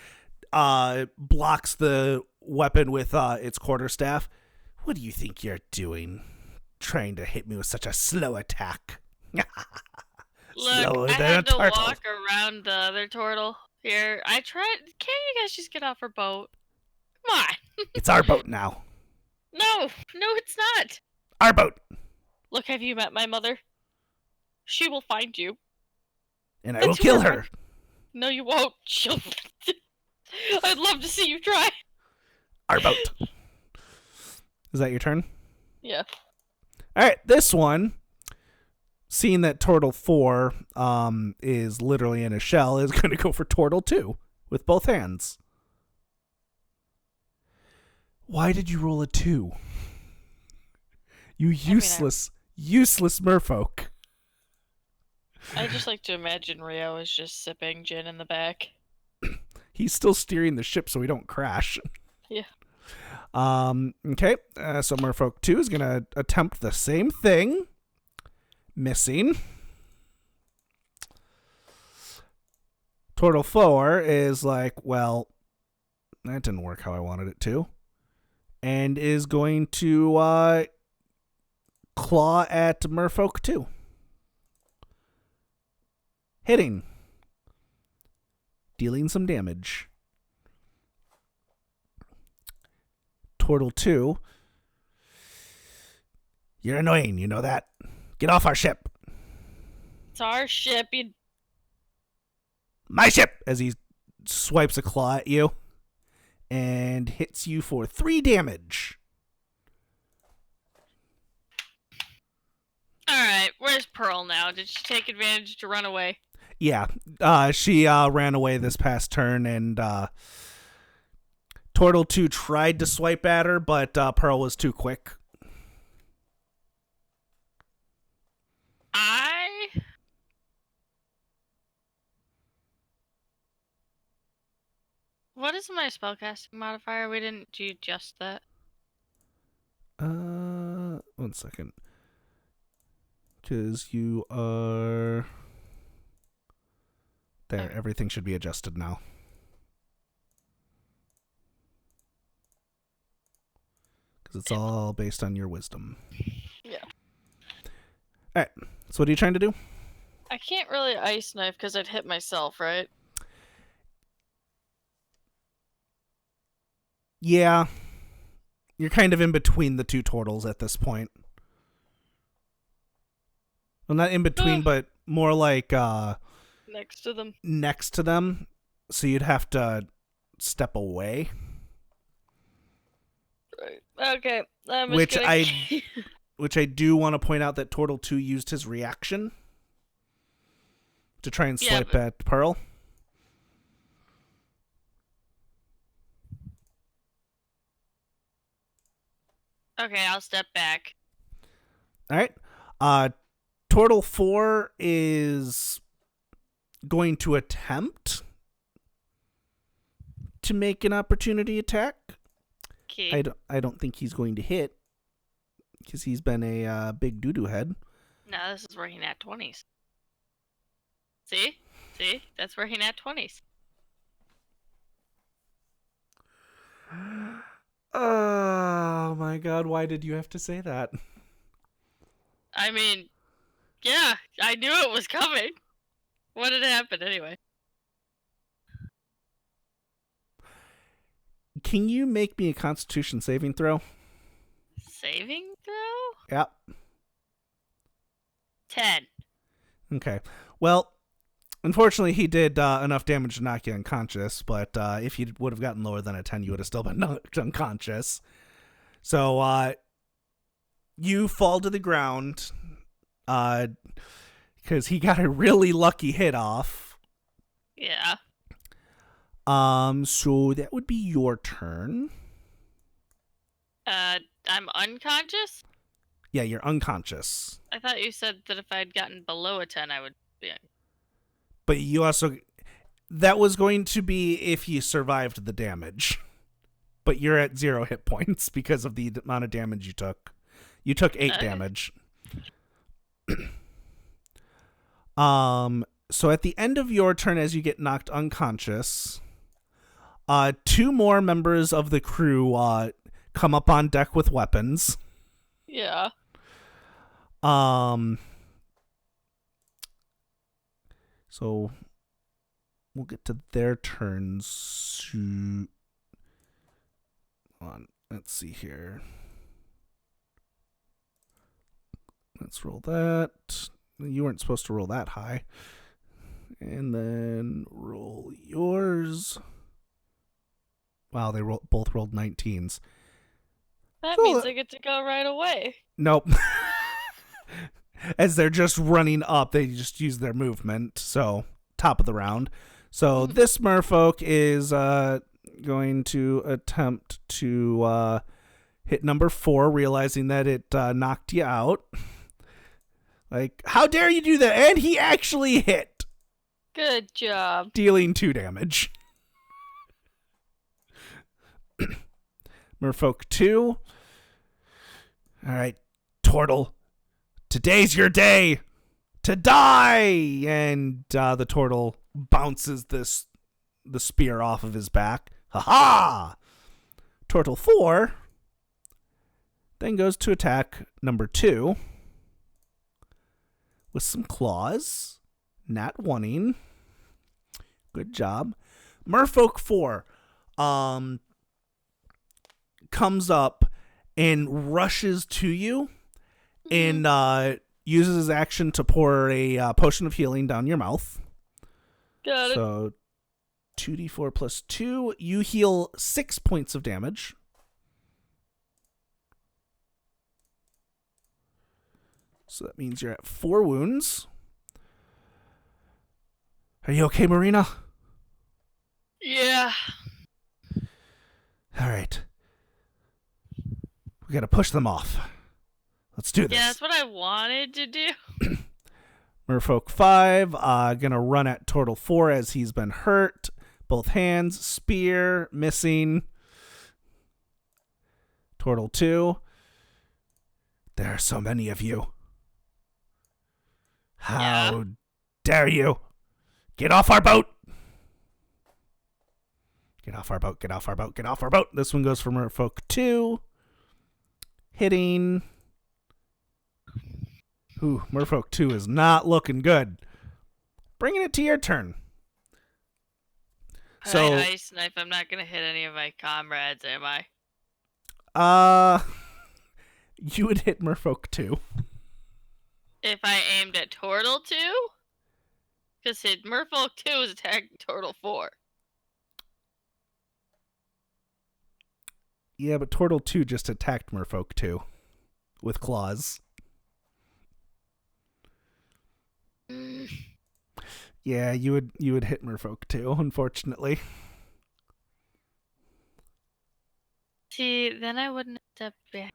blocks the weapon with its quarterstaff. What do you think you're doing? Trying to hit me with such a slow attack. Look, I had to walk around the other turtle here. I tried. Can't you guys just get off our boat? Come on. It's our boat now. No, it's not. Our boat. Look, have you met my mother? She will find you. And I will kill her. No, you won't. She'll. I'd love to see you try. Our boat. Is that your turn? Yeah. All right, this one, seeing that Turtle 4 is literally in a shell, is going to go for Turtle 2 with both hands. Why did you roll a 2? You useless merfolk. I just like to imagine Rio is just sipping gin in the back. He's still steering the ship so we don't crash. Yeah. Okay, so Merfolk 2 is going to attempt the same thing. Missing. Turtle 4 is like, well, that didn't work how I wanted it to. And is going to claw at Merfolk 2. Hitting. Dealing some damage. Turtle 2. You're annoying, you know that? Get off our ship. It's our ship. My ship! As he swipes a claw at you and hits you for 3 damage. Alright, where's Pearl now? Did she take advantage to run away? Yeah, she ran away this past turn, and Turtle 2 tried to swipe at her, but Pearl was too quick. What is my spellcasting modifier? We didn't adjust that. 1 second. Because you are... There, okay. Everything should be adjusted now. Because it's all based on your wisdom. Yeah. Alright, so what are you trying to do? I can't really ice knife because I'd hit myself, right? Yeah. You're kind of in between the two turtles at this point. Well, not in between, but more like... next to them. Next to them. So you'd have to step away. Right. Okay. Which I do want to point out that Turtle 2 used his reaction to try and swipe at Pearl. Okay, I'll step back. All right. Turtle 4 is going to attempt to make an opportunity attack. Okay. I don't think he's going to hit because he's been a big doo-doo head. No, this is where he nat 20s. See? That's where he nat 20s. Oh my god, why did you have to say that? I mean, Yeah, I knew it was coming. What had happened anyway? Can you make me a Constitution saving throw? Saving throw? Yep. 10. Okay. Well, unfortunately, he did enough damage to knock you unconscious, but if you would have gotten lower than a 10, you would have still been knocked unconscious. So you fall to the ground because he got a really lucky hit off. Yeah. So that would be your turn. I'm unconscious? Yeah, you're unconscious. I thought you said that if I'd gotten below a 10, I would be. But you also... That was going to be if you survived the damage. But you're at 0 hit points because of the amount of damage you took. You took 8 damage. So at the end of your turn, as you get knocked unconscious, 2 more members of the crew come up on deck with weapons. Yeah. So we'll get to their turns. Hold on, let's see here. Let's roll that. You weren't supposed to roll that high. And then roll yours. Wow, they both rolled 19s. That means I get to go right away. Nope. As they're just running up, they just use their movement. So, top of the round. So, this merfolk is going to attempt to hit number 4, realizing that it knocked you out. Like, how dare you do that? And he actually hit. Good job. Dealing 2 damage. Merfolk 2. All right, Turtle. Today's your day to die. And the Turtle bounces the spear off of his back. Ha ha! Turtle 4 then goes to attack number 2 with some claws. Nat 1-ing. Good job. Merfolk 4 comes up and rushes to you and uses his action to pour a potion of healing down your mouth. Got it. So 2d4 plus 2. You heal 6 points of damage. So that means you're at 4 wounds. Are you okay, Marina? Yeah. All right. We gotta push them off. Let's do this. Yeah, that's what I wanted to do. Merfolk 5, gonna run at Turtle 4 as he's been hurt. Both hands, spear, missing. Turtle 2. There are so many of you. How dare you? Get off our boat! Get off our boat, get off our boat, get off our boat. This one goes for Merfolk 2. Hitting. Ooh, Merfolk 2 is not looking good. Bringing it to your turn. So, Ice Knife, I'm not going to hit any of my comrades, am I? you would hit Merfolk 2. If I aimed at Turtle 2? Because Merfolk 2 is attacking Turtle 4. Yeah, but Turtle 2 just attacked Merfolk 2 with claws. Yeah, you would hit Merfolk 2, unfortunately. See, then I wouldn't have stepped back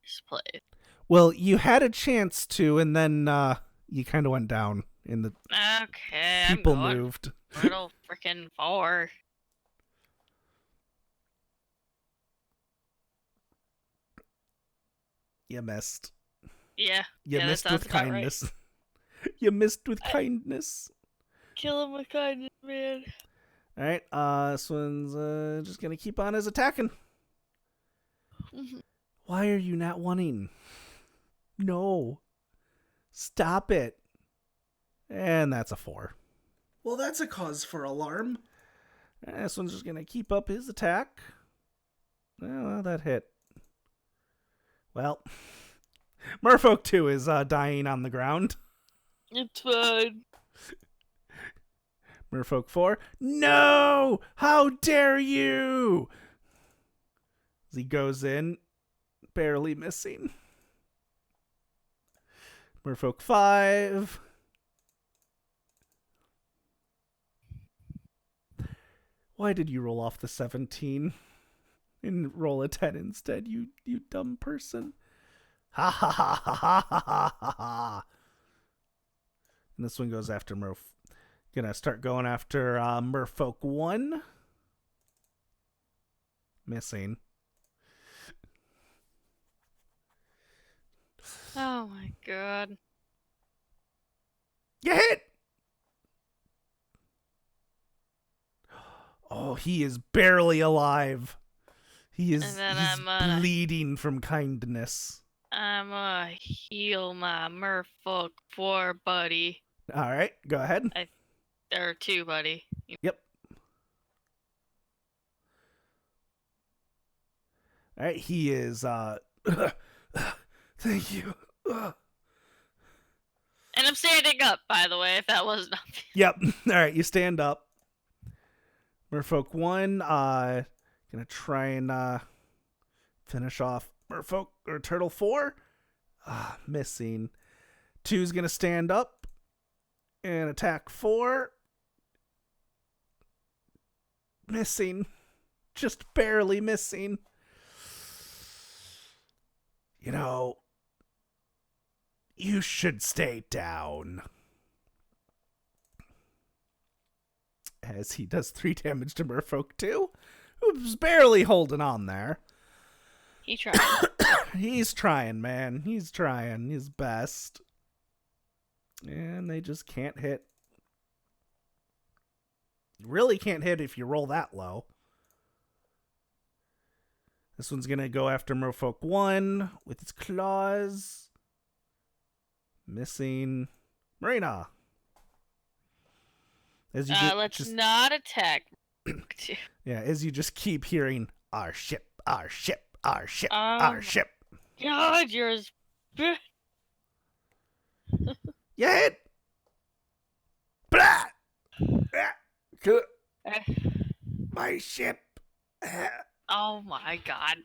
this place. Well, you had a chance to, and then you kind of went down in the Okay, people I'm going moved. Turtle freaking 4. You missed. Yeah. You missed with kindness. Right. You missed with kindness. Kill him with kindness, man. All right, this one's just gonna keep on as attacking. Why are you not wanting? No. Stop it. And that's a 4. Well, that's a cause for alarm. This one's just going to keep up his attack. Well, that hit. Well, Merfolk 2 is dying on the ground. It's fine. Merfolk 4. No! How dare you! As he goes in, barely missing. Merfolk 5. Why did you roll off the 17 and roll a 10 instead, you dumb person? Ha ha ha ha ha ha ha ha. And this one goes after Gonna start going after Merfolk 1. Missing. Oh my god. You hit! Oh, he is barely alive. He's bleeding from kindness. I'm gonna heal my Merfolk 4, buddy. Alright, go ahead. There are 2, buddy. Yep. Alright, he is, thank you. And I'm standing up, by the way, if that wasn't obvious. Yep. Alright, you stand up. Merfolk 1, gonna try and, finish off Merfolk, or Turtle 4. Missing. 2's gonna stand up and attack 4. Missing. Just barely missing. You know, you should stay down. As he does 3 damage to Merfolk 2, who's barely holding on there. He tried. He's trying, man. He's trying his best. And they just can't hit. Really can't hit if you roll that low. This one's going to go after Merfolk 1 with its claws. Missing. Marina. As you let's not attack. Yeah, as you just keep hearing, our ship, our ship, our ship, our ship. God, you're as... You hit! Blah! My ship. Oh my god.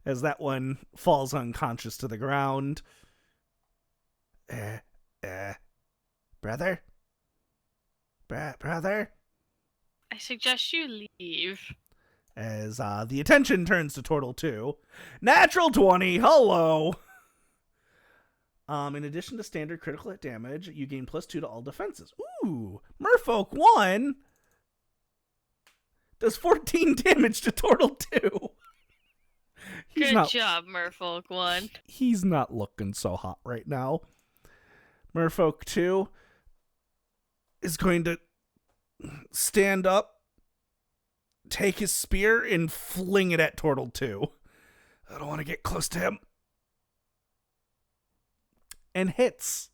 As that one falls unconscious to the ground. Brother? Brother? I suggest you leave. As the attention turns to Turtle 2. Natural 20, hello! In addition to standard critical hit damage, you gain +2 to all defenses. Ooh! Merfolk 1 does 14 damage to Turtle 2. Good job, Merfolk 1. He's not looking so hot right now. Merfolk 2 is going to stand up, take his spear, and fling it at Turtle 2. I don't want to get close to him. And hits.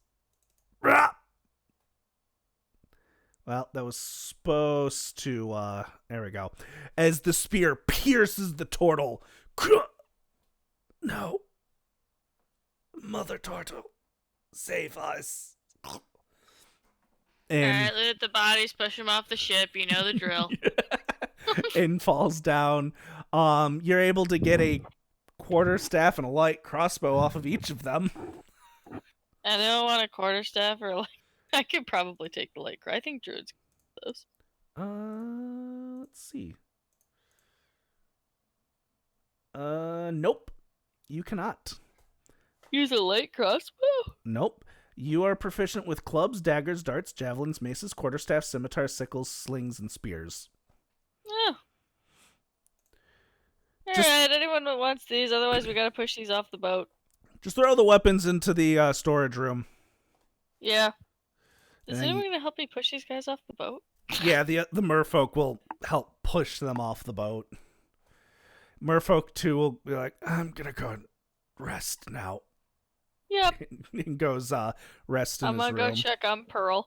Well, that was supposed to, there we go. As the spear pierces the turtle. No. Mother Turtle, save us. And, alright, loot the bodies, push them off the ship, you know the drill. And falls down. You're able to get a quarterstaff and a light crossbow off of each of them. I don't want a quarterstaff or like... I could probably take the light. I think Druid's those. Let's see. Nope. You cannot. Use a light crossbow? Nope. You are proficient with clubs, daggers, darts, javelins, maces, quarterstaffs, scimitars, sickles, slings, and spears. Oh. Alright, anyone that wants these, otherwise we gotta push these off the boat. Just throw the weapons into the storage room. Yeah. Is anyone gonna help me push these guys off the boat? Yeah, the merfolk will help push them off the boat. Merfolk 2 will be like, I'm gonna go rest now. Yep. and goes rest in I'm his gonna go room. check on Pearl.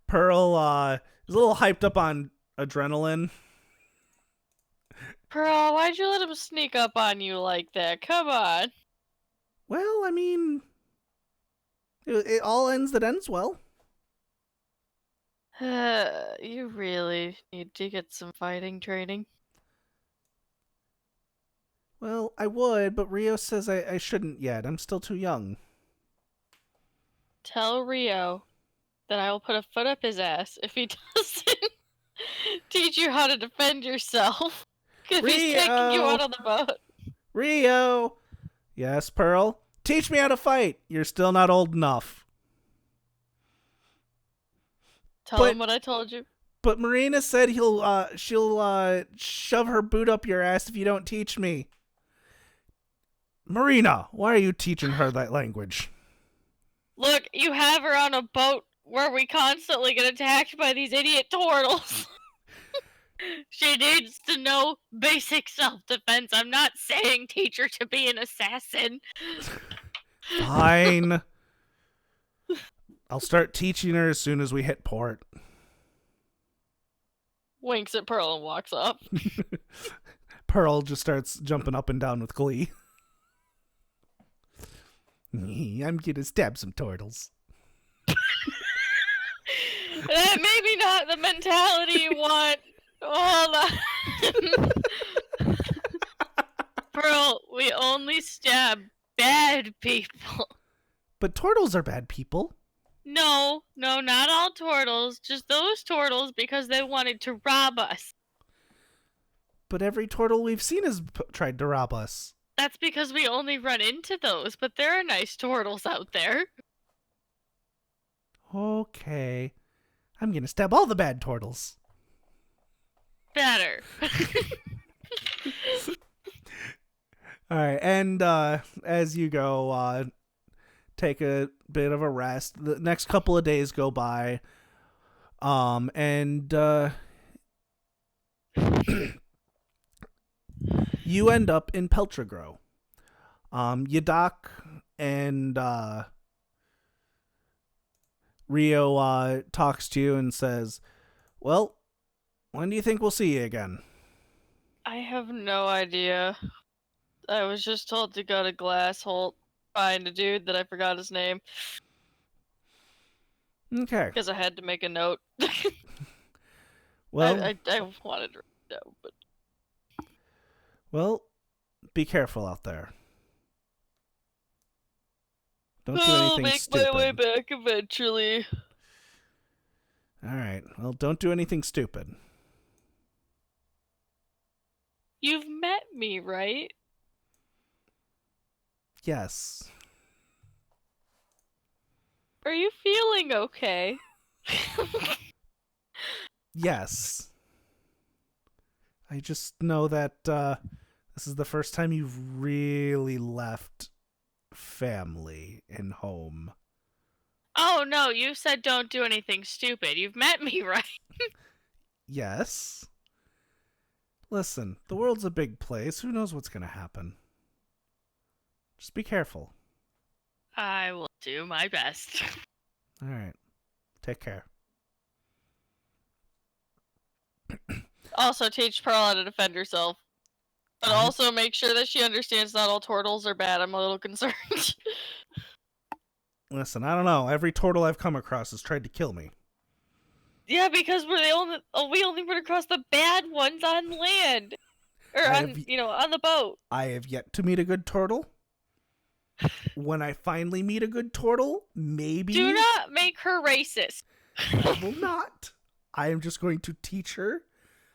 Pearl is a little hyped up on adrenaline. Pearl, why'd you let him sneak up on you like that? Come on. Well, I mean, it all ends that ends well. You really need to get some fighting training. Well, I would, but Rio says I shouldn't yet. I'm still too young. Tell Rio that I will put a foot up his ass if he doesn't teach you how to defend yourself. If he's taking you out Rio! on the boat. Rio! Yes, Pearl? Teach me how to fight. You're still not old enough. Tell him But what I told you. but Marina said she'll shove her boot up your ass if you don't teach me. Marina, why are you teaching her that language? Look, you have her on a boat where we constantly get attacked by these idiot turtles. She needs to know basic self-defense. I'm not saying teach her to be an assassin. Fine. I'll start teaching her as soon as we hit port. Winks at Pearl and walks off. Pearl just starts jumping up and down with glee. I'm gonna stab some turtles. Maybe not the mentality you want. Hold on. Pearl, we only stab bad people. But turtles are bad people. No, not all turtles. Just those turtles because they wanted to rob us. But every turtle we've seen has tried to rob us. That's because we only run into those, but there are nice turtles out there. Okay. I'm gonna stab all the bad turtles. Better. Alright, and as you go, take a bit of a rest. The next couple of days go by. And you end up in Peltragro. Yadak and Rio talks to you and says, well, when do you think we'll see you again? I have no idea. I was just told to go to Glassholt, find a dude that I forgot his name. Okay. Because I had to make a note. Well, I wanted to know, but... Well, be careful out there. Don't do I'll anything make stupid. my way back eventually. Alright, well, don't do anything stupid. You've met me, right? Yes. Are you feeling okay? Yes. I just know that this is the first time you've really left family and home. Oh no, you said don't do anything stupid. You've met me, right? Yes. Listen, the world's a big place. Who knows what's going to happen? Just be careful. I will do my best. All right. Take care. Also teach Pearl how to defend herself. But also make sure that she understands not all turtles are bad. I'm a little concerned. Listen, I don't know. Every turtle I've come across has tried to kill me. Yeah, because we only run across the bad ones on land. Or on the boat. I have yet to meet a good turtle. When I finally meet a good turtle, maybe... Do not make her racist. I will not. I am just going to teach her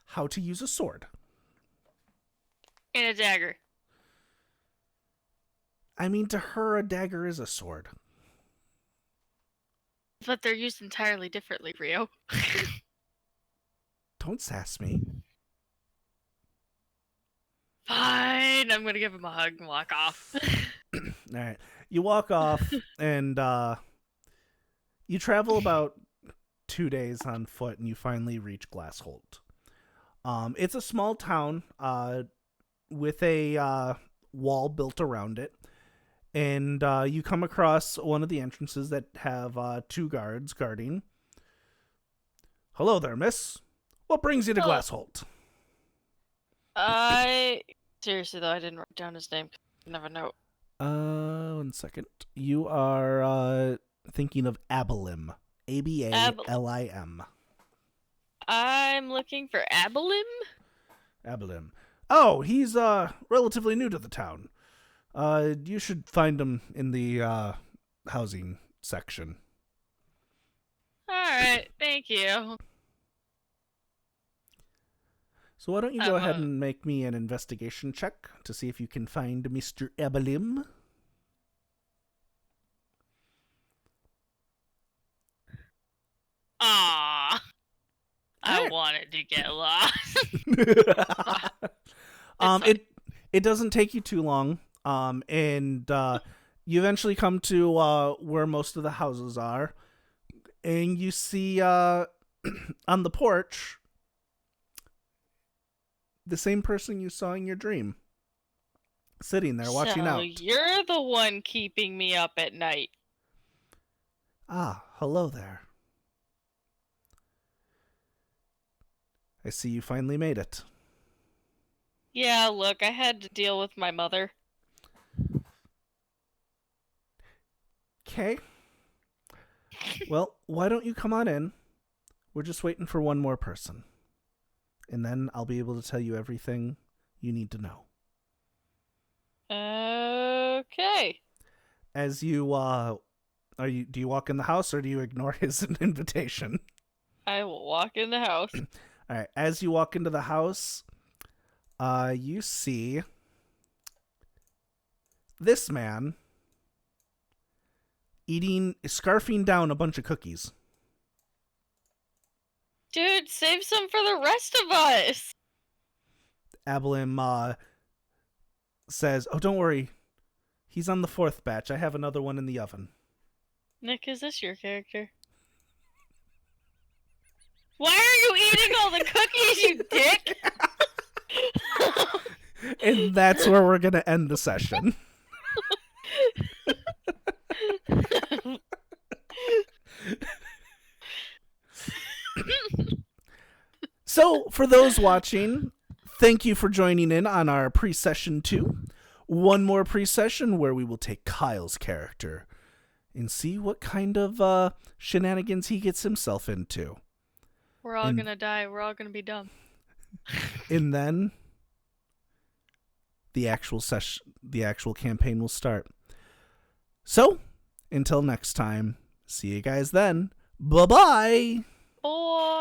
how to use a sword. And a dagger. I mean, to her, a dagger is a sword. But they're used entirely differently, Rio. Don't sass me. Fine, I'm gonna give him a hug and walk off. All right. You walk off, and you travel about 2 days on foot, and you finally reach Glassholt. It's a small town with a wall built around it, And you come across one of the entrances that have two guards guarding. Hello there, miss. What brings you to Oh, Glassholt? seriously though, I didn't write down his name. You never know. 1 second. You are thinking of Abalim. Abalim. I'm looking for Abalim. Abalim. Oh, he's relatively new to the town. You should find him in the housing section. All right, thank you. So why don't you go ahead and make me an investigation check to see if you can find Mr. Abalim? Ah, I Alright. wanted to get lost. It doesn't take you too long. And you eventually come to where most of the houses are, and you see on the porch the same person you saw in your dream, sitting there watching out. So you're the one keeping me up at night. Ah, hello there. I see you finally made it. Yeah, look, I had to deal with my mother. Okay. Well, why don't you come on in? We're just waiting for one more person. And then I'll be able to tell you everything you need to know. Okay. As you do you walk in the house or do you ignore his invitation? I will walk in the house. All right, as you walk into the house, you see this man scarfing down a bunch of cookies. Dude, save some for the rest of us. Abalim says, "Oh, don't worry. He's on the 4th batch. I have another one in the oven." Nick, is this your character? Why are you eating all the cookies, you dick? And that's where we're going to end the session. So, for those watching, thank you for joining in on our pre-session 2. One more pre-session where we will take Kyle's character and see what kind of shenanigans he gets himself into. We're all gonna die. We're all gonna be dumb. And then the actual campaign will start. So, until next time, see you guys then. Bye-bye! Bye!